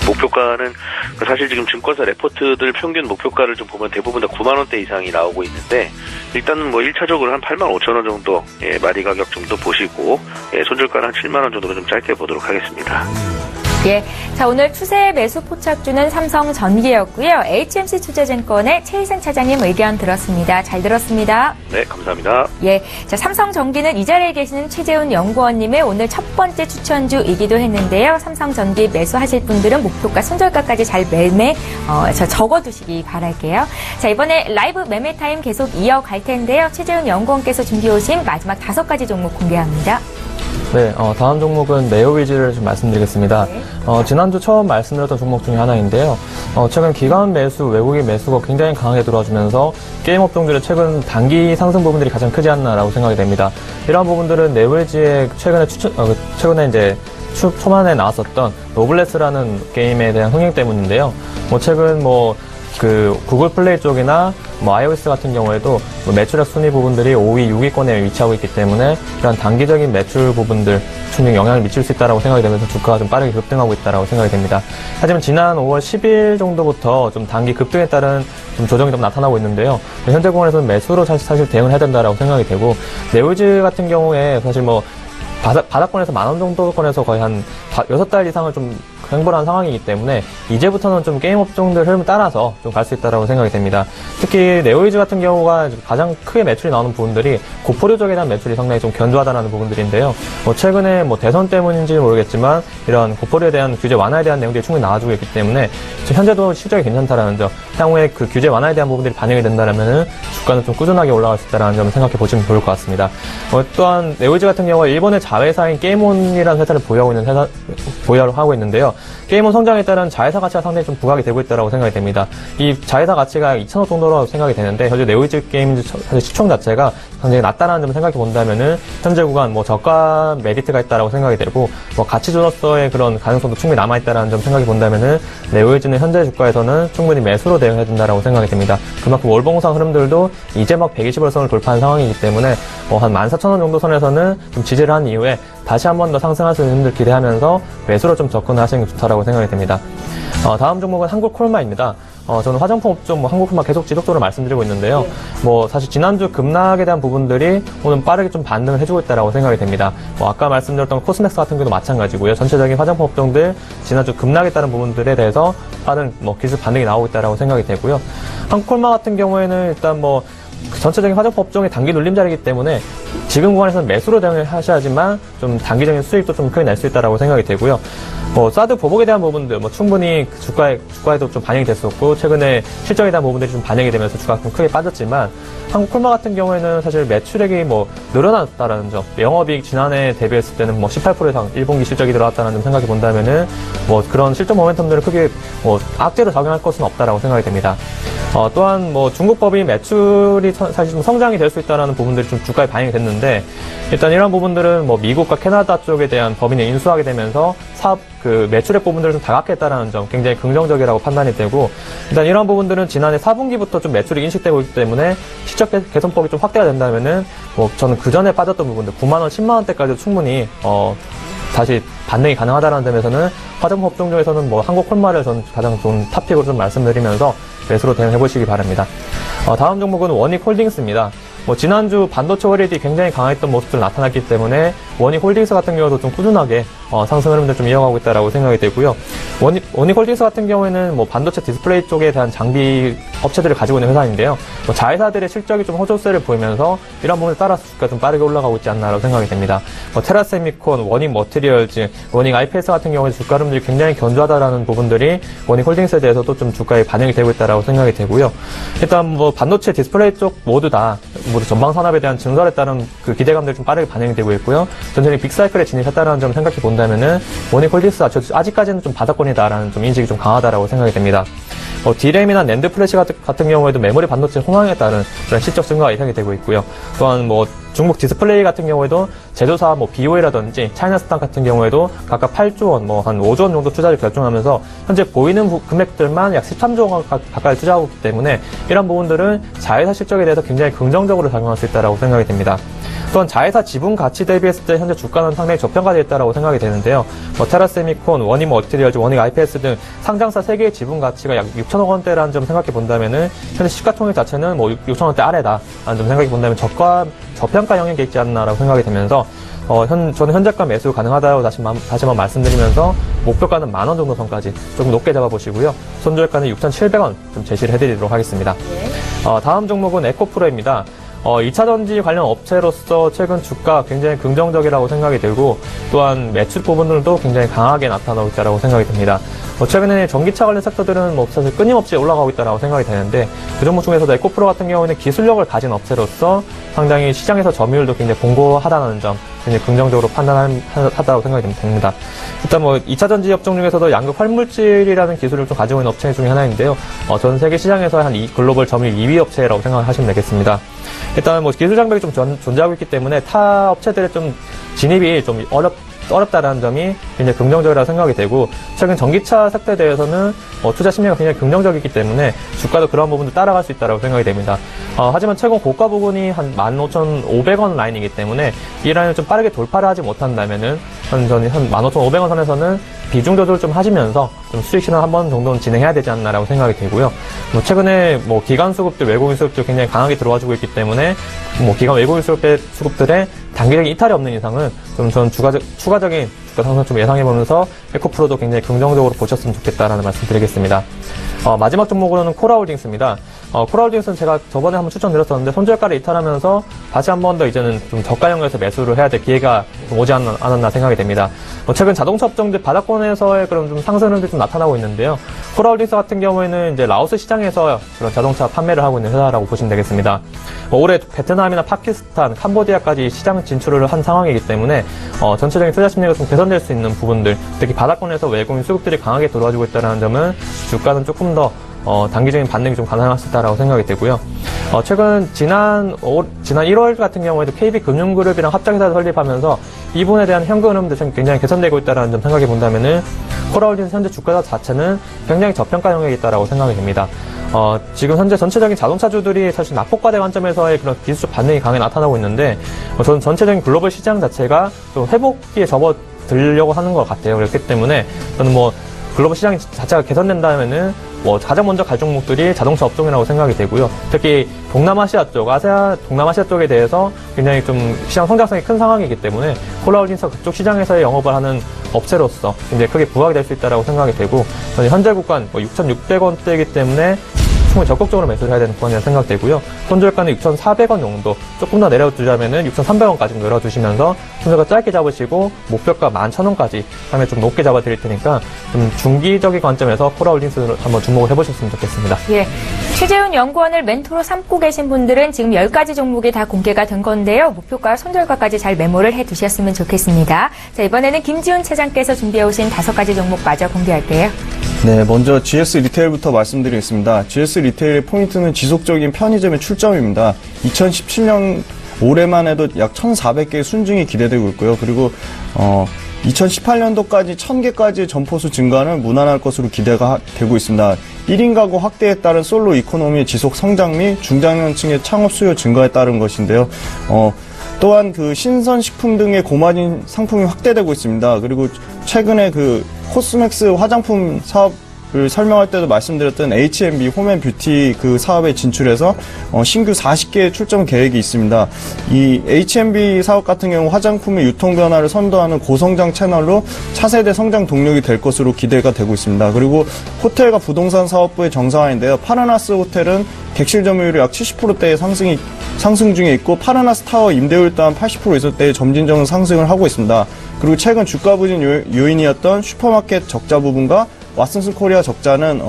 목표가는 사실 지금 증권사 레포트들 평균 목표가를 좀 보면 대부분 다 9만 원대 이상이 나오고 있는데 일단은 1차적으로 한 8만 5천 원 정도 마디 가격 정도 보시고 손절가는 한 7만 원 정도로 좀 짧게 보도록 하겠습니다. 예, 자 오늘 추세 매수 포착주는 삼성전기였고요. HMC 투자증권의 최희승 차장님 의견 들었습니다. 잘 들었습니다. 네, 감사합니다. 예, 자 삼성전기는 이 자리에 계시는 최재훈 연구원님의 오늘 첫 번째 추천주이기도 했는데요. 삼성전기 매수하실 분들은 목표가 손절가까지 잘 적어두시기 바랄게요. 자 이번에 라이브 매매 타임 계속 이어갈 텐데요. 최재훈 연구원께서 준비해 오신 마지막 5가지 종목 공개합니다. 네, 다음 종목은 네오 위즈를 좀 말씀드리겠습니다. 네. 지난주 처음 말씀드렸던 종목 중에 하나인데요. 최근 기관 매수, 외국인 매수가 굉장히 강하게 들어와주면서 게임 업종들의 최근 단기 상승 부분들이 가장 크지 않나라고 생각이 됩니다. 이러한 부분들은 네오 위즈의 최근에 이제 초반에 나왔었던 노블레스라는 게임에 대한 흥행 때문인데요. 최근 그 구글 플레이 쪽이나 뭐 iOS 같은 경우에도 뭐 매출액 순위 부분들이 5위, 6위권에 위치하고 있기 때문에 이런 단기적인 매출 부분들 충분히 영향을 미칠 수 있다고 생각이 되면서 주가가 좀 빠르게 급등하고 있다고 생각이 됩니다. 하지만 지난 5월 10일 정도부터 좀 단기 급등에 따른 좀 조정이 좀 나타나고 있는데요. 현재 구간에서는 매수로 사실 대응을 해야 된다라고 생각이 되고, 네오즈 같은 경우에 사실 뭐 바닥권에서 10,000원 정도권에서 거의 한 6달 이상을 좀 횡보한 상황이기 때문에 이제부터는 좀 게임 업종들 흐름을 따라서 좀 갈 수 있다라고 생각이 됩니다. 특히 네오이즈 같은 경우가 가장 크게 매출이 나오는 부분들이 고포류 쪽에 대한 매출이 상당히 좀 견조하다는 부분들인데요. 뭐 최근에 뭐 대선 때문인지는 모르겠지만 이런 고포류에 대한 규제 완화에 대한 내용들이 충분히 나와주고 있기 때문에 현재도 실적이 괜찮다라는 점, 향후에 그 규제 완화에 대한 부분들이 반영이 된다면은 주가는 좀 꾸준하게 올라갈 수 있다는 점을 생각해 보시면 좋을 것 같습니다. 또한 네오이즈 같은 경우가 일본의 자회사인 게임온이라는 회사를 보유를 하고 있는데요. 게임온 성장에 따른 자회사 가치가 상당히 좀 부각이 되고 있다고 생각이 됩니다. 이 자회사 가치가 2,000억 정도로 생각이 되는데 현재 네오이즈 게임즈 사실 시총 자체가 굉장히 낮다는 점을 생각해 본다면은 현재 구간 뭐 저가 메리트가 있다라고 생각이 되고, 뭐 가치주로서의 그런 가능성도 충분히 남아 있다라는 점 생각해 본다면은 네오이즈는 현재 주가에서는 충분히 매수로 대응해야 된다라고 생각이 됩니다. 그만큼 월봉상 흐름들도 이제 막 120월 선을 돌파한 상황이기 때문에 뭐 한 14,000원 정도 선에서는 좀 지지를 한 이후에 다시 한 번 더 상승할 수 있는 흐름들 기대하면서 매수로 좀 접근을 하시는 게 좋다라고 생각이 됩니다. 다음 종목은 한국콜마입니다. 저는 화장품 업종 한국콜마 계속 지속적으로 말씀드리고 있는데요. 뭐 사실 지난주 급락에 대한 부분들이 오늘 빠르게 좀 반등을 해주고 있다라고 생각이 됩니다. 뭐 아까 말씀드렸던 코스맥스 같은 경우도 마찬가지고요. 전체적인 화장품 업종들 지난주 급락에 따른 부분들에 대해서 빠른 기술 반등이 나오고 있다라고 생각이 되고요. 한국콜마 같은 경우에는 일단 뭐 전체적인 화장품 업종의 단기 눌림자리이기 때문에 지금 구간에서는 매수로 대응을 하셔야지만 좀 단기적인 수익도 좀 크게 낼 수 있다라고 생각이 되고요. 사드 보복에 대한 부분들 충분히 주가에도 좀 반영이 됐었고, 최근에 실적에 대한 부분들이 좀 반영이 되면서 주가가 좀 크게 빠졌지만, 한국콜마 같은 경우에는 사실 매출액이 늘어났다라는 점, 영업이익 지난해 대비했을 때는 18% 이상 1분기 실적이 들어왔다는 점 생각해 본다면은 그런 실적 모멘텀들을 크게 악재로 작용할 것은 없다라고 생각이 됩니다. 또한 중국 법인 매출이 사실 좀 성장이 될 수 있다라는 부분들이 좀 주가에 반영이 됐는데, 일단 이런 부분들은 미국과 캐나다 쪽에 대한 법인을 인수하게 되면서 사업 매출액 부분들을 좀 다각했다라는 점 굉장히 긍정적이라고 판단이 되고, 일단 이런 부분들은 지난해 4분기부터 좀 매출이 인식되고 있기 때문에 실적 개선폭이 좀 확대가 된다면은 저는 그 전에 빠졌던 부분들 9만원, 10만원대까지도 충분히 다시 반등이 가능하다는 점에서는 화장품 업종 중에서는 한국콜마를 저는 가장 좋은 탑픽으로 좀 말씀드리면서 매수로 대응해 보시기 바랍니다. 다음 종목은 원익홀딩스입니다. 지난주 반도체 월요일이 굉장히 강했던 모습들 나타났기 때문에 원익홀딩스 같은 경우도 좀 꾸준하게 상승 흐름들 좀 이어가고 있다라고 생각이 되고요. 원익홀딩스 같은 경우에는 반도체 디스플레이 쪽에 대한 장비 업체들을 가지고 있는 회사인데요. 자회사들의 실적이 좀 호조세를 보이면서 이런 부분에 따라서 주가가 좀 빠르게 올라가고 있지 않나라고 생각이 됩니다. 테라세미콘, 원익 머티리얼즈, 원익 IPS 같은 경우에 주가 흐름들이 굉장히 견조하다라는 부분들이 원익홀딩스에 대해서도 좀 주가에 반영이 되고 있다라고 생각이 되고요. 일단 반도체 디스플레이 쪽 모두 전방 산업에 대한 증설에 따른 그 기대감들이 좀 빠르게 반영이 되고 있고요. 전체적인 빅사이클에 진입했다는 점을 생각해 본다면은 원익홀딩스 아직까지는 좀 바닥권이다라는 좀 인식이 좀 강하다라고 생각이 됩니다. D램이나 낸드 플래시 같은 경우에도 메모리 반도체 호황에 따른 그런 실적 증가가 예상이 되고 있고요. 또한 중국 디스플레이 같은 경우에도 제조사 BOA라든지 차이나스탄 같은 경우에도 각각 8조 원, 한 5조 원 정도 투자를 결정하면서 현재 보이는 금액들만 약 13조 원 가까이 투자하고 있기 때문에 이런 부분들은 자회사 실적에 대해서 굉장히 긍정적으로 작용할 수 있다고 생각이 됩니다. 또한 자회사 지분 가치 대비했을 때 현재 주가는 상당히 저평가되어 있다고 생각이 되는데요. 테라세미콘, 원익 머티리얼즈, 원익 IPS 등 상장사 3개의 지분 가치가 약 6천억 원대라는 점 생각해 본다면은 현재 시가총액 자체는 6천 원대 아래다라는 점 생각해 본다면 저평가 영역에 있지 않나라고 생각이 되면서 저는 현재가 매수 가능하다고 다시 한번 말씀드리면서 목표가는 10,000원 정도 선까지 조금 높게 잡아보시고요. 손절가는 6,700원 좀 제시를 해드리도록 하겠습니다. 다음 종목은 에코프로입니다. 2차전지 관련 업체로서 최근 주가 굉장히 긍정적이라고 생각이 들고, 또한 매출 부분들도 굉장히 강하게 나타나고 있다고 생각이 듭니다. 최근에 전기차 관련 섹터들은 사실 끊임없이 올라가고 있다고 생각이 되는데, 그 종목 중에서도 에코프로 같은 경우는 기술력을 가진 업체로서 상당히 시장에서 점유율도 굉장히 공고하다는 점 굉장히 긍정적으로 판단하다고 생각이 됩니다. 일단 2차전지 업종 중에서도 양극 활물질이라는 기술을 좀 가지고 있는 업체 중에 하나인데요. 전 세계 시장에서 글로벌 점유율 2위 업체라고 생각하시면 되겠습니다. 일단 기술 장벽이 좀 존재하고 있기 때문에 타 업체들의 좀 진입이 좀 어렵다라는 점이 굉장히 긍정적이라고 생각이 되고, 최근 전기차 삭제에 대해서는 투자 심리가 굉장히 긍정적이기 때문에 주가도 그런 부분도 따라갈 수 있다고 생각이 됩니다. 하지만 최근 고가 부분이 한 15,500원 라인이기 때문에 이 라인을 좀 빠르게 돌파를 하지 못한다면은 한 15,500원 선에서는 비중 조절을 좀 하시면서 좀 수익 실현 한 번 정도는 진행해야 되지 않나라고 생각이 되고요. 최근에 기관 수급들, 외국인 수급들 굉장히 강하게 들어와주고 있기 때문에 기관 외국인 수급들의 단기적인 이탈이 없는 이상은 좀 전 추가적인 주가 상승 좀 예상해보면서 에코프로도 굉장히 긍정적으로 보셨으면 좋겠다라는 말씀 드리겠습니다. 마지막 종목으로는 코라홀딩스입니다. 코라홀딩스는 제가 저번에 한번 추천드렸었는데 손절가를 이탈하면서 다시 한 번 더 이제는 좀 저가 연결해서 매수를 해야 될 기회가 좀 오지 않았나 생각이 됩니다. 최근 자동차 업종들 바닥권에서의 그런 좀 상승률이 좀 나타나고 있는데요. 코라홀딩스 같은 경우에는 이제 라오스 시장에서 그런 자동차 판매를 하고 있는 회사라고 보시면 되겠습니다. 올해 베트남이나 파키스탄, 캄보디아까지 시장 진출을 한 상황이기 때문에 전체적인 투자 심리가 좀 개선될 수 있는 부분들, 특히 바닥권에서 외국인 수급들이 강하게 들어와주고 있다는 점은 주가는 조금 더 단기적인 반등이 좀 가능할 수 있다고 생각이 되고요. 최근 지난 1월 같은 경우에도 KB금융그룹이랑 합작회사를 설립하면서 이 부분에 대한 현금 흐름도 굉장히 개선되고 있다는 점 생각해 본다면은 코라홀딩스 현재 주가 자체는 굉장히 저평가 영역에 있다고 생각이 됩니다. 지금 현재 전체적인 자동차주들이 사실 낙폭과대 관점에서의 그런 기술적 반등이 강하게 나타나고 있는데, 저는 전체적인 글로벌 시장 자체가 좀 회복기에 접어들려고 하는 것 같아요. 그렇기 때문에 저는 글로벌 시장 자체가 개선된다면은 가장 먼저 갈 종목들이 자동차 업종이라고 생각이 되고요. 특히 동남아시아 쪽에 대해서 굉장히 좀 시장 성장성이 큰 상황이기 때문에 코라홀딩스가 그쪽 시장에서의 영업을 하는 업체로서 굉장히 크게 부각이 될 수 있다고 생각이 되고, 저는 현재 구간 6,600원대이기 때문에 충분히 적극적으로 매수를 해야 되는 구간이라고 생각되고요. 손절가는 6,400원 정도 조금 더 내려두자면은 6,300원까지 늘어두시면서 손절가 짧게 잡으시고 목표가 11,000원까지 다음에 좀 높게 잡아드릴 테니까 좀 중기적인 관점에서 코라홀딩스를 한번 주목을 해보셨으면 좋겠습니다. 예, 최재훈 연구원을 멘토로 삼고 계신 분들은 지금 10가지 종목이 다 공개가 된 건데요. 목표가 손절가까지 잘 메모를 해두셨으면 좋겠습니다. 자, 이번에는 김지훈 차장께서 준비해오신 5가지 종목 마저 공개할게요. 네, 먼저 GS 리테일부터 말씀드리겠습니다. GS 리테일의 포인트는 지속적인 편의점의 출점입니다. 2017년 올해만 해도 약 1,400개의 순증이 기대되고 있고요. 그리고 2018년도까지 1,000개까지의 점포수 증가는 무난할 것으로 기대가 되고 있습니다. 1인 가구 확대에 따른 솔로 이코노미의 지속 성장 및 중장년층의 창업 수요 증가에 따른 것인데요. 또한 신선식품 등의 고마진 상품이 확대되고 있습니다. 그리고 최근에 코스맥스 화장품 사업을 설명할 때도 말씀드렸던 H&B 홈앤뷰티 사업에 진출해서 신규 40개의 출점 계획이 있습니다. 이 H&B 사업 같은 경우 화장품의 유통 변화를 선도하는 고성장 채널로 차세대 성장 동력이 될 것으로 기대가 되고 있습니다. 그리고 호텔과 부동산 사업부의 정상화인데요. 파라나스 호텔은 객실 점유율이 약 70%대의 상승 중에 있고, 파라나스 타워 임대율 또한 80% 이상대의 점진적인 상승을 하고 있습니다. 그리고 최근 주가 부진 요인이었던 슈퍼마켓 적자 부분과 왓슨스 코리아 적자는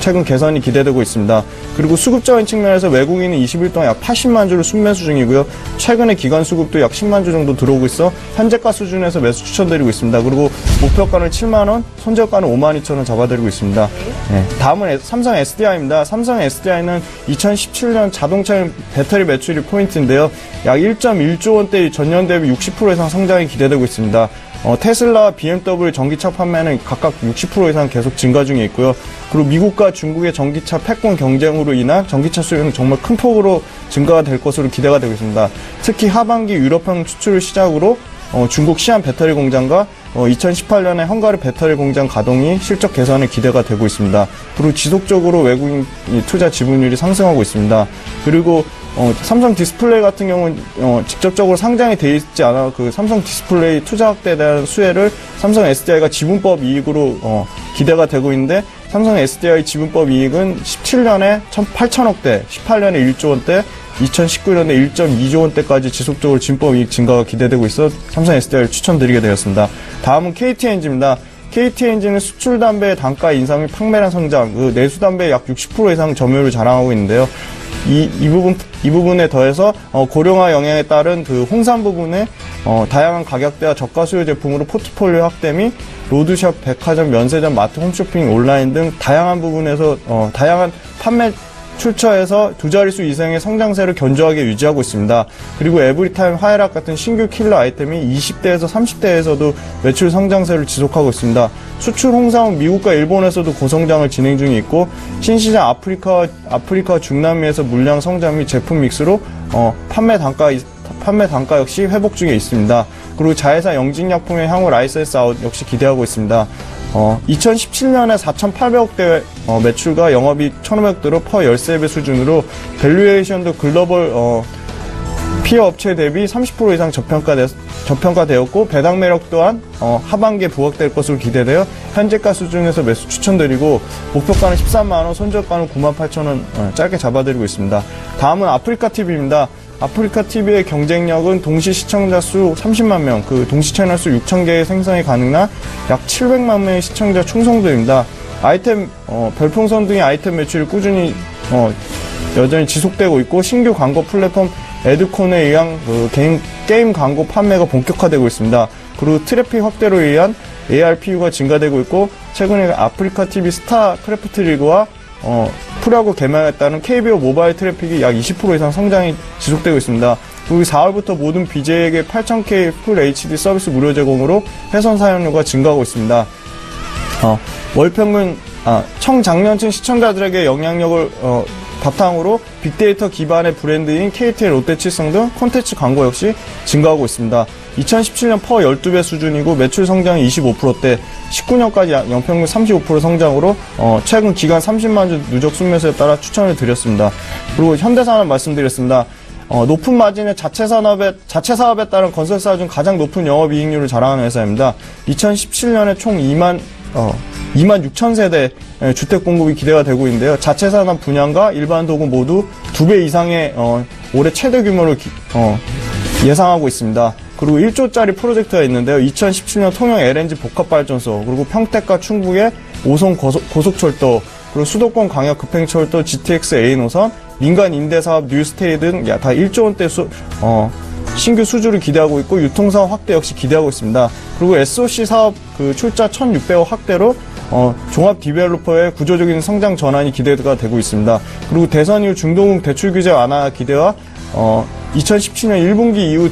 최근 개선이 기대되고 있습니다. 그리고 수급적인 측면에서 외국인은 20일 동안 약 80만 주를 순매수 중이고요. 최근에 기관 수급도 약 10만 주 정도 들어오고 있어 현재가 수준에서 매수 추천드리고 있습니다. 그리고 목표가는 7만 원, 손절가는 5만 2천 원 잡아드리고 있습니다. 네, 다음은 삼성 SDI입니다. 삼성 SDI는 2017년 자동차 배터리 매출이 포인트인데요. 약 1.1조 원대 전년 대비 60% 이상 성장이 기대되고 있습니다. 테슬라와 BMW 전기차 판매는 각각 60% 이상 계속 증가 중에 있고요. 그리고 미국과 중국의 전기차 패권 경쟁으로 인한 전기차 수요는 정말 큰 폭으로 증가가 될 것으로 기대가 되고 있습니다. 특히 하반기 유럽형 수출을 시작으로 중국 시안 배터리 공장과 2018년에 헝가리 배터리 공장 가동이 실적 개선에 기대가 되고 있습니다. 그리고 지속적으로 외국인 투자 지분율이 상승하고 있습니다. 그리고 삼성 디스플레이 같은 경우는 직접적으로 상장이 돼 있지 않아 삼성 디스플레이 투자 확대에 대한 수혜를 삼성 SDI가 지분법 이익으로 기대가 되고 있는데, 삼성 SDI 지분법 이익은 17년에 8천억대, 18년에 1조 원대, 2019년에 1.2조 원대까지 지속적으로 지분법 이익 증가가 기대되고 있어 삼성 SDI를 추천드리게 되었습니다. 다음은 KT엔진입니다. KT엔진은 수출 담배의 단가 인상 및 판매량 성장, 내수 담배 약 60% 이상 점유율을 자랑하고 있는데요. 이 부분에 더해서 고령화 영향에 따른 홍삼 부분에 다양한 가격대와 저가 수요 제품으로 포트폴리오 확대 및 로드샵, 백화점, 면세점, 마트, 홈쇼핑, 온라인 등 다양한 부분에서 다양한 판매 출처에서 두 자릿수 이상의 성장세를 견조하게 유지하고 있습니다. 그리고 에브리타임 하이락 같은 신규 킬러 아이템이 20대에서 30대에서도 매출 성장세를 지속하고 있습니다. 수출 홍삼은 미국과 일본에서도 고성장을 진행 중에 있고 신시장 아프리카 중남미에서 물량 성장 및 제품 믹스로 판매 단가 역시 회복 중에 있습니다. 그리고 자회사 영진약품의 향후 라이센스 아웃 역시 기대하고 있습니다. 2017년에 4,800억대 매출과 영업이익 1,500대로 퍼 13배 수준으로 밸류에이션도 글로벌 피어 업체 대비 30% 이상 저평가되었고 배당 매력 또한 하반기에 부각될 것으로 기대되어 현재가 수준에서 매수 추천드리고 목표가는 13만원, 손절가는 98,000원 짧게 잡아드리고 있습니다. 다음은 아프리카TV입니다. 아프리카TV의 경쟁력은 동시 시청자 수 30만 명, 동시 채널 수 6,000개의 생성이 가능한 약 700만 명의 시청자 충성도입니다. 별풍선 등의 아이템 매출이 꾸준히, 여전히 지속되고 있고, 신규 광고 플랫폼 에드콘에 의한 게임 광고 판매가 본격화되고 있습니다. 그리고 트래픽 확대로 의한 ARPU가 증가되고 있고, 최근에 아프리카TV 스타크래프트 리그와 프로야구 개막에 따른 KBO 모바일 트래픽이 약 20% 이상 성장이 지속되고 있습니다. 그리고 4월부터 모든 BJ에게 8000K 풀 HD 서비스 무료 제공으로 회선 사용료가 증가하고 있습니다. 월평균 청장년층 시청자들에게 영향력을 바탕으로 빅데이터 기반의 브랜드인 KT의 롯데칠성 등 콘텐츠 광고 역시 증가하고 있습니다. 2017년 퍼 12배 수준이고 매출 성장이 25%대 19년까지 연평균 35% 성장으로 최근 기간 30만 주 누적 순매수에 따라 추천을 드렸습니다. 그리고 현대산업 말씀드렸습니다. 높은 마진의 자체 사업에 따른 건설사 중 가장 높은 영업이익률을 자랑하는 회사입니다. 2017년에 총 2만 6,000세대 주택 공급이 기대가 되고 있는데요. 자체 산업 분양과 일반 도급 모두 2배 이상의 올해 최대 규모를 예상하고 있습니다. 그리고 1조짜리 프로젝트가 있는데요. 2017년 통영 LNG 복합발전소, 그리고 평택과 충북의 5선 고속철도, 그리고 수도권 광역 급행철도 GTX A 노선, 민간 임대사업 뉴스테이 등 다 1조 원대 신규 수주를 기대하고 있고 유통사업 확대 역시 기대하고 있습니다. 그리고 SOC 사업 출자 1,600억 확대로 종합 디벨로퍼의 구조적인 성장 전환이 기대가 되고 있습니다. 그리고 대선 이후 중동국 대출 규제 완화 기대와 2017년 1분기 이후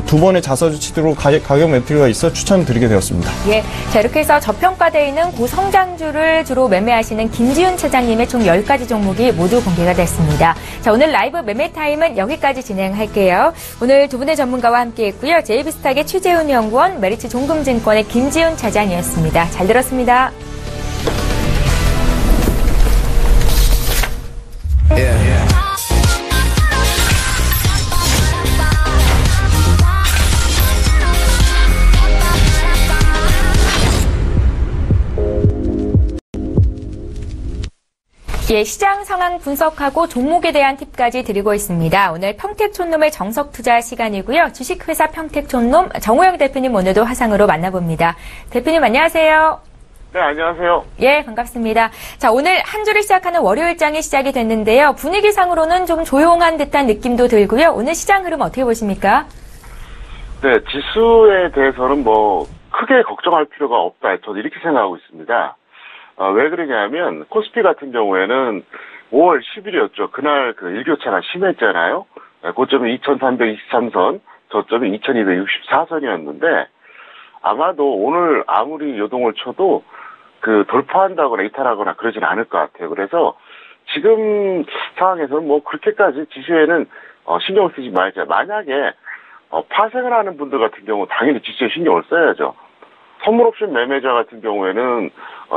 두 번의 자사주 치드로 가격 매트가 있어 추천드리게 되었습니다. 예, 자 이렇게 해서 저평가되어 있는 고성장주를 주로 매매하시는 김지훈 차장님의 총 10가지 종목이 모두 공개가 됐습니다. 자, 오늘 라이브 매매 타임은 여기까지 진행할게요. 오늘 두 분의 전문가와 함께했고요. JB스탁의 최재훈 연구원, 메리츠 종금증권의 김지훈 차장이었습니다. 잘 들었습니다. 예, 시장 상황 분석하고 종목에 대한 팁까지 드리고 있습니다. 오늘 평택촌놈의 정석투자 시간이고요. 주식회사 평택촌놈 정호영 대표님 오늘도 화상으로 만나봅니다. 대표님 안녕하세요. 네, 안녕하세요. 예, 반갑습니다. 자, 오늘 한 주를 시작하는 월요일장이 시작이 됐는데요. 분위기상으로는 좀 조용한 듯한 느낌도 들고요. 오늘 시장 흐름 어떻게 보십니까? 네, 지수에 대해서는 크게 걱정할 필요가 없다. 저도 이렇게 생각하고 있습니다. 왜 그러냐면 코스피 같은 경우에는 5월 10일이었죠. 그날 일교차가 심했잖아요. 고점이 2323선, 저점이 2264선이었는데 아마도 오늘 아무리 요동을 쳐도 돌파한다거나 이탈하거나 그러진 않을 것 같아요. 그래서 지금 상황에서는 그렇게까지 지수에는 신경을 쓰지 말자. 만약에 파생을 하는 분들 같은 경우 당연히 지수에 신경을 써야죠. 선물 옵션 매매자 같은 경우에는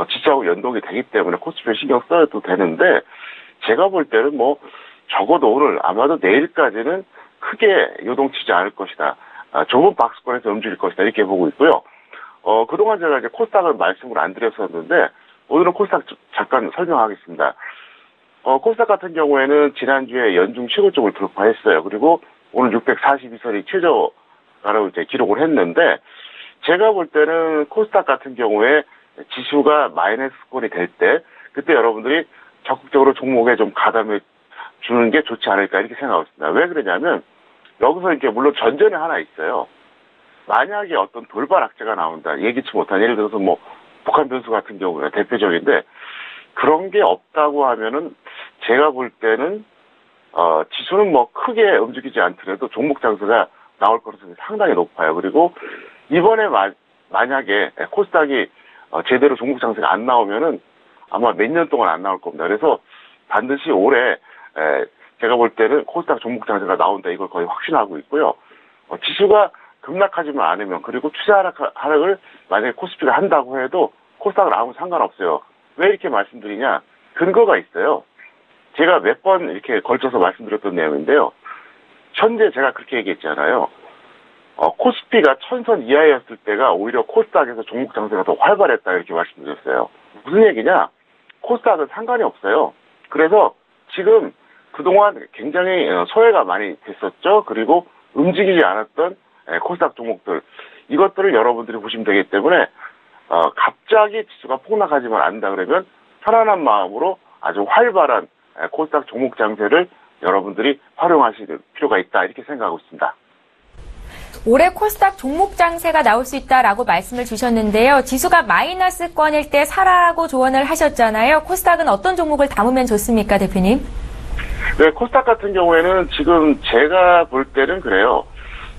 지수하고 연동이 되기 때문에 코스피에 신경 써도 되는데 제가 볼 때는 적어도 오늘 아마도 내일까지는 크게 요동치지 않을 것이다. 좁은 박스권에서 움직일 것이다. 이렇게 보고 있고요. 그동안 제가 이제 코스닥을 말씀을 안 드렸었는데 오늘은 코스닥 잠깐 설명하겠습니다. 코스닥 같은 경우에는 지난주에 연중 최고점을 돌파했어요. 그리고 오늘 642선이 최저가로 이제 기록을 했는데 제가 볼 때는 코스닥 같은 경우에 지수가 마이너스권이 될 때 그때 여러분들이 적극적으로 종목에 좀 가담해 주는 게 좋지 않을까 이렇게 생각하고 있습니다. 왜 그러냐면 여기서 이렇게 물론 전제는 하나 있어요. 만약에 어떤 돌발 악재가 나온다. 예기치 못한 예를 들어서 북한 변수 같은 경우가 대표적인데 그런 게 없다고 하면은 제가 볼 때는 지수는 뭐 크게 움직이지 않더라도 종목 장세가 나올 가능성이 상당히 높아요. 그리고 이번에 만약에 코스닥이 제대로 종목 장세가 안 나오면은 아마 몇 년 동안 안 나올 겁니다. 그래서 반드시 올해 제가 볼 때는 코스닥 종목 장세가 나온다, 이걸 거의 확신하고 있고요. 지수가 급락하지만 않으면, 그리고 추세 하락을 만약에 코스피가 한다고 해도 코스닥은 아무 상관없어요. 왜 이렇게 말씀드리냐? 근거가 있어요. 제가 몇 번 이렇게 걸쳐서 말씀드렸던 내용인데요. 현재 제가 그렇게 얘기했잖아요. 코스피가 1000선 이하였을 때가 오히려 코스닥에서 종목 장세가 더 활발했다, 이렇게 말씀드렸어요. 무슨 얘기냐? 코스닥은 상관이 없어요. 그래서 지금 그동안 굉장히 소외가 많이 됐었죠. 그리고 움직이지 않았던 코스닥 종목들, 이것들을 여러분들이 보시면 되기 때문에 갑자기 지수가 폭락하지만 않는다 그러면 편안한 마음으로 아주 활발한 코스닥 종목 장세를 여러분들이 활용하실 필요가 있다, 이렇게 생각하고 있습니다. 올해 코스닥 종목 장세가 나올 수 있다라고 말씀을 주셨는데요. 지수가 마이너스권일 때 사라고 조언을 하셨잖아요. 코스닥은 어떤 종목을 담으면 좋습니까, 대표님? 네, 코스닥 같은 경우에는 지금 제가 볼 때는 그래요.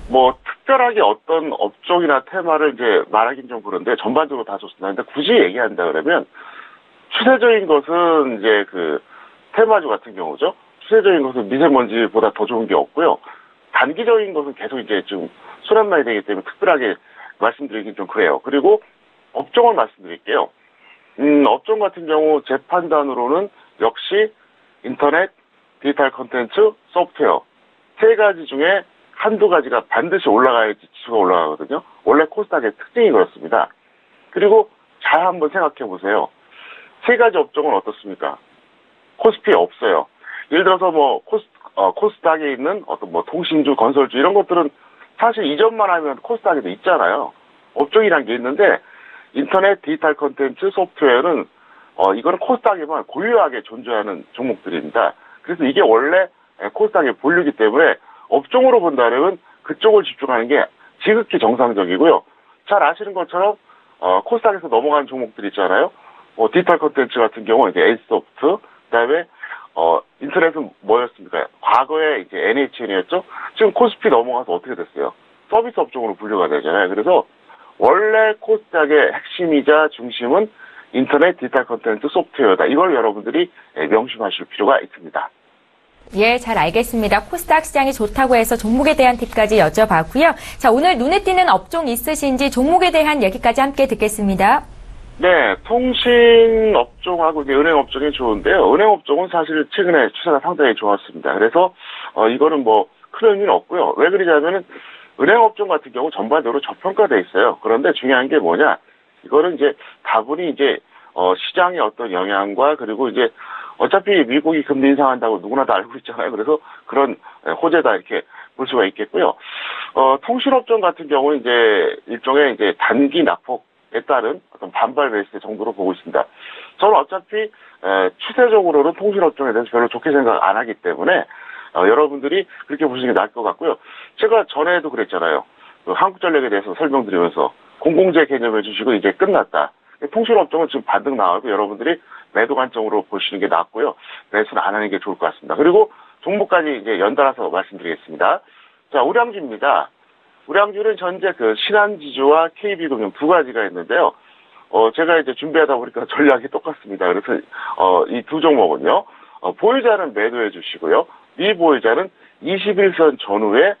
뭐 특별하게 어떤 업종이나 테마를 이제 말하긴 좀 그런데 전반적으로 다 좋습니다. 근데 굳이 얘기한다 그러면 추세적인 것은 이제 그 테마주 같은 경우죠. 추세적인 것은 미세먼지보다 더 좋은 게 없고요. 단기적인 것은 계속 이제 좀 순환만이 되기 때문에 특별하게 말씀드리긴 좀 그래요. 그리고 업종을 말씀드릴게요. 업종 같은 경우 제 판단으로는 역시 인터넷, 디지털 콘텐츠, 소프트웨어 세 가지 중에 한두 가지가 반드시 올라가야지 지수가 올라가거든요. 원래 코스닥의 특징이 그렇습니다. 그리고 잘 한번 생각해 보세요. 세 가지 업종은 어떻습니까? 코스피에 없어요. 예를 들어서 뭐 코스닥에 있는 어떤 뭐 통신주, 건설주 이런 것들은 사실 이전만 하면 코스닥에도 있잖아요. 업종이란 게 있는데 인터넷, 디지털 콘텐츠, 소프트웨어는 이거는 코스닥에만 고유하게 존재하는 종목들입니다. 그래서 이게 원래 코스닥의 본류이기 때문에 업종으로 본다면 그쪽을 집중하는 게 지극히 정상적이고요. 잘 아시는 것처럼 코스닥에서 넘어가는 종목들 있잖아요. 디지털 콘텐츠 같은 경우 이제 에이스소프트, 그다음에 인터넷은 뭐였습니까? 과거에 이제 NHN이었죠. 지금 코스피 넘어가서 어떻게 됐어요? 서비스 업종으로 분류가 되잖아요. 그래서 원래 코스닥의 핵심이자 중심은 인터넷, 디지털 콘텐츠, 소프트웨어다. 이걸 여러분들이 명심하실 필요가 있습니다. 예, 잘 알겠습니다. 코스닥 시장이 좋다고 해서 종목에 대한 팁까지 여쭤봤고요. 자, 오늘 눈에 띄는 업종 있으신지 종목에 대한 얘기까지 함께 듣겠습니다. 네, 통신 업종하고 이제 은행 업종이 좋은데요. 은행 업종은 사실 최근에 추세가 상당히 좋았습니다. 그래서 이거는 뭐 큰 의미는 없고요. 왜 그러냐면은 은행 업종 같은 경우 전반적으로 저평가돼 있어요. 그런데 중요한 게 뭐냐? 이거는 이제 다분히 이제 시장의 어떤 영향과 그리고 이제 어차피 미국이 금리 인상한다고 누구나 다 알고 있잖아요. 그래서 그런 호재다 이렇게 볼 수가 있겠고요. 통신업종 같은 경우는 이제 일종의 이제 단기 낙폭에 따른 어떤 반발 베이스 정도로 보고 있습니다. 저는 어차피 추세적으로는 통신업종에 대해서 별로 좋게 생각 안 하기 때문에 여러분들이 그렇게 보시는 게 나을 것 같고요. 제가 전에도 그랬잖아요. 한국전력에 대해서 설명드리면서 공공재 개념을 주시고 이제 끝났다. 통신업종은 지금 반등 나와도 여러분들이 매도 관점으로 보시는 게 낫고요. 매수는 안 하는 게 좋을 것 같습니다. 그리고 종목까지 이제 연달아서 말씀드리겠습니다. 자, 우량주입니다. 우량주는 현재 그 신한지주와 KB금융 두 가지가 있는데요. 제가 이제 준비하다 보니까 전략이 똑같습니다. 그래서 이 두 종목은요. 보유자는 매도해 주시고요. 미보유자는 21선 전후에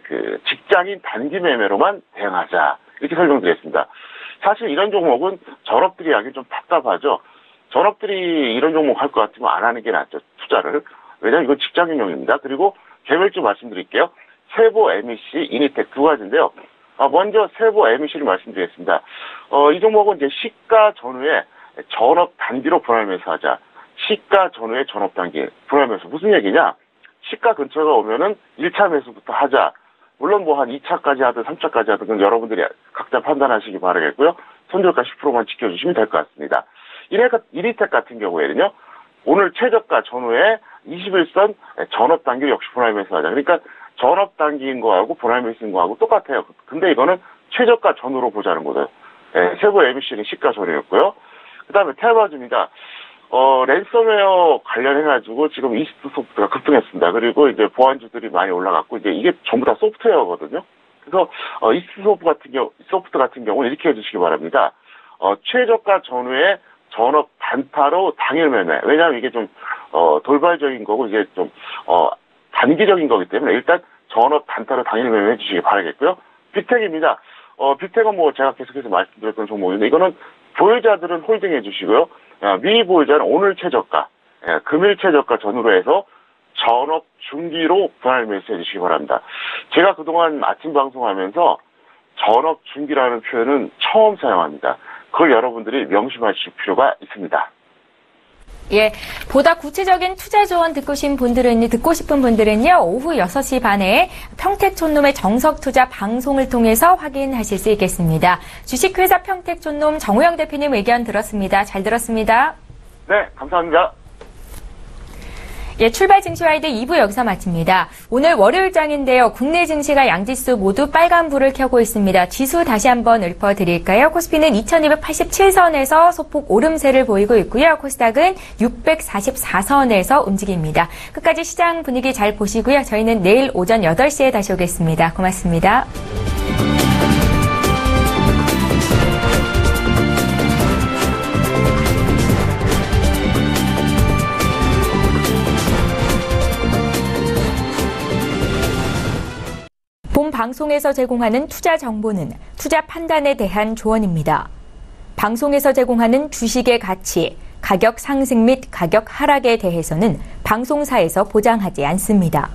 그 직장인 단기 매매로만 대응하자. 이렇게 설명드렸습니다. 사실 이런 종목은 전업들이 하기 좀 답답하죠. 전업들이 이런 종목 할 것 같으면 안 하는 게 낫죠. 투자를. 왜냐하면 이건 직장인용입니다. 그리고 개별주 말씀드릴게요. 세보, MEC, 이니텍 두 가지인데요. 먼저 세보, MEC를 말씀드리겠습니다. 이 종목은 이제 시가 전후에 전업 단기로 분할 매수하자. 시가 전후에 전업 단기 분할 매수. 무슨 얘기냐? 시가 근처가 오면은 1차 매수부터 하자. 물론 뭐 한 2차까지 하든 3차까지 하든 그건 여러분들이 각자 판단하시기 바라겠고요. 손절가 10%만 지켜주시면 될 것 같습니다. 이니텍 같은 경우에는요. 오늘 최저가 전후에 21선 전업 단기로 역시 분할 매수하자. 그러니까 전업 단기인 거하고 분할 매수인 거하고 똑같아요. 근데 이거는 최저가 전후로 보자는 거죠. 세부 MBC는 시가 전후였고요. 그 다음에 테마주입니다. 랜섬웨어 관련해가지고 지금 이스트 소프트가 급등했습니다. 그리고 이제 보안주들이 많이 올라갔고, 이제 이게 전부 다 소프트웨어거든요. 그래서, 이스트 소프트 같은 경우는 이렇게 해주시기 바랍니다. 최저가 전후에 전업 단타로 당일 매매. 왜냐하면 이게 좀, 돌발적인 거고, 이게 좀, 단기적인 거기 때문에 일단 전업 단타로 당일 매매 해주시기 바라겠고요. 빅텍입니다. 빅텍은 뭐 제가 계속해서 말씀드렸던 종목인데, 이거는 보유자들은 홀딩 해주시고요. 미보유자는 오늘 최저가, 금일 최저가 전후로 해서 전업 중기로 분할 매수해 주시기 바랍니다. 제가 그동안 아침 방송하면서 전업 중기라는 표현은 처음 사용합니다. 그걸 여러분들이 명심하실 필요가 있습니다. 예, 보다 구체적인 투자 조언 듣고 싶은 분들은요, 오후 6시 반에 평택촌놈의 정석투자 방송을 통해서 확인하실 수 있겠습니다. 주식회사 평택촌놈 정우영 대표님 의견 들었습니다. 잘 들었습니다. 네, 감사합니다. 예, 출발 증시와이드 2부 여기서 마칩니다. 오늘 월요일장인데요. 국내 증시가 양지수 모두 빨간불을 켜고 있습니다. 지수 다시 한번 읊어드릴까요? 코스피는 2287선에서 소폭 오름세를 보이고 있고요. 코스닥은 644선에서 움직입니다. 끝까지 시장 분위기 잘 보시고요. 저희는 내일 오전 8시에 다시 오겠습니다. 고맙습니다. 본 방송에서 제공하는 투자 정보는 투자 판단에 대한 조언입니다. 방송에서 제공하는 주식의 가치, 가격 상승 및 가격 하락에 대해서는 방송사에서 보장하지 않습니다.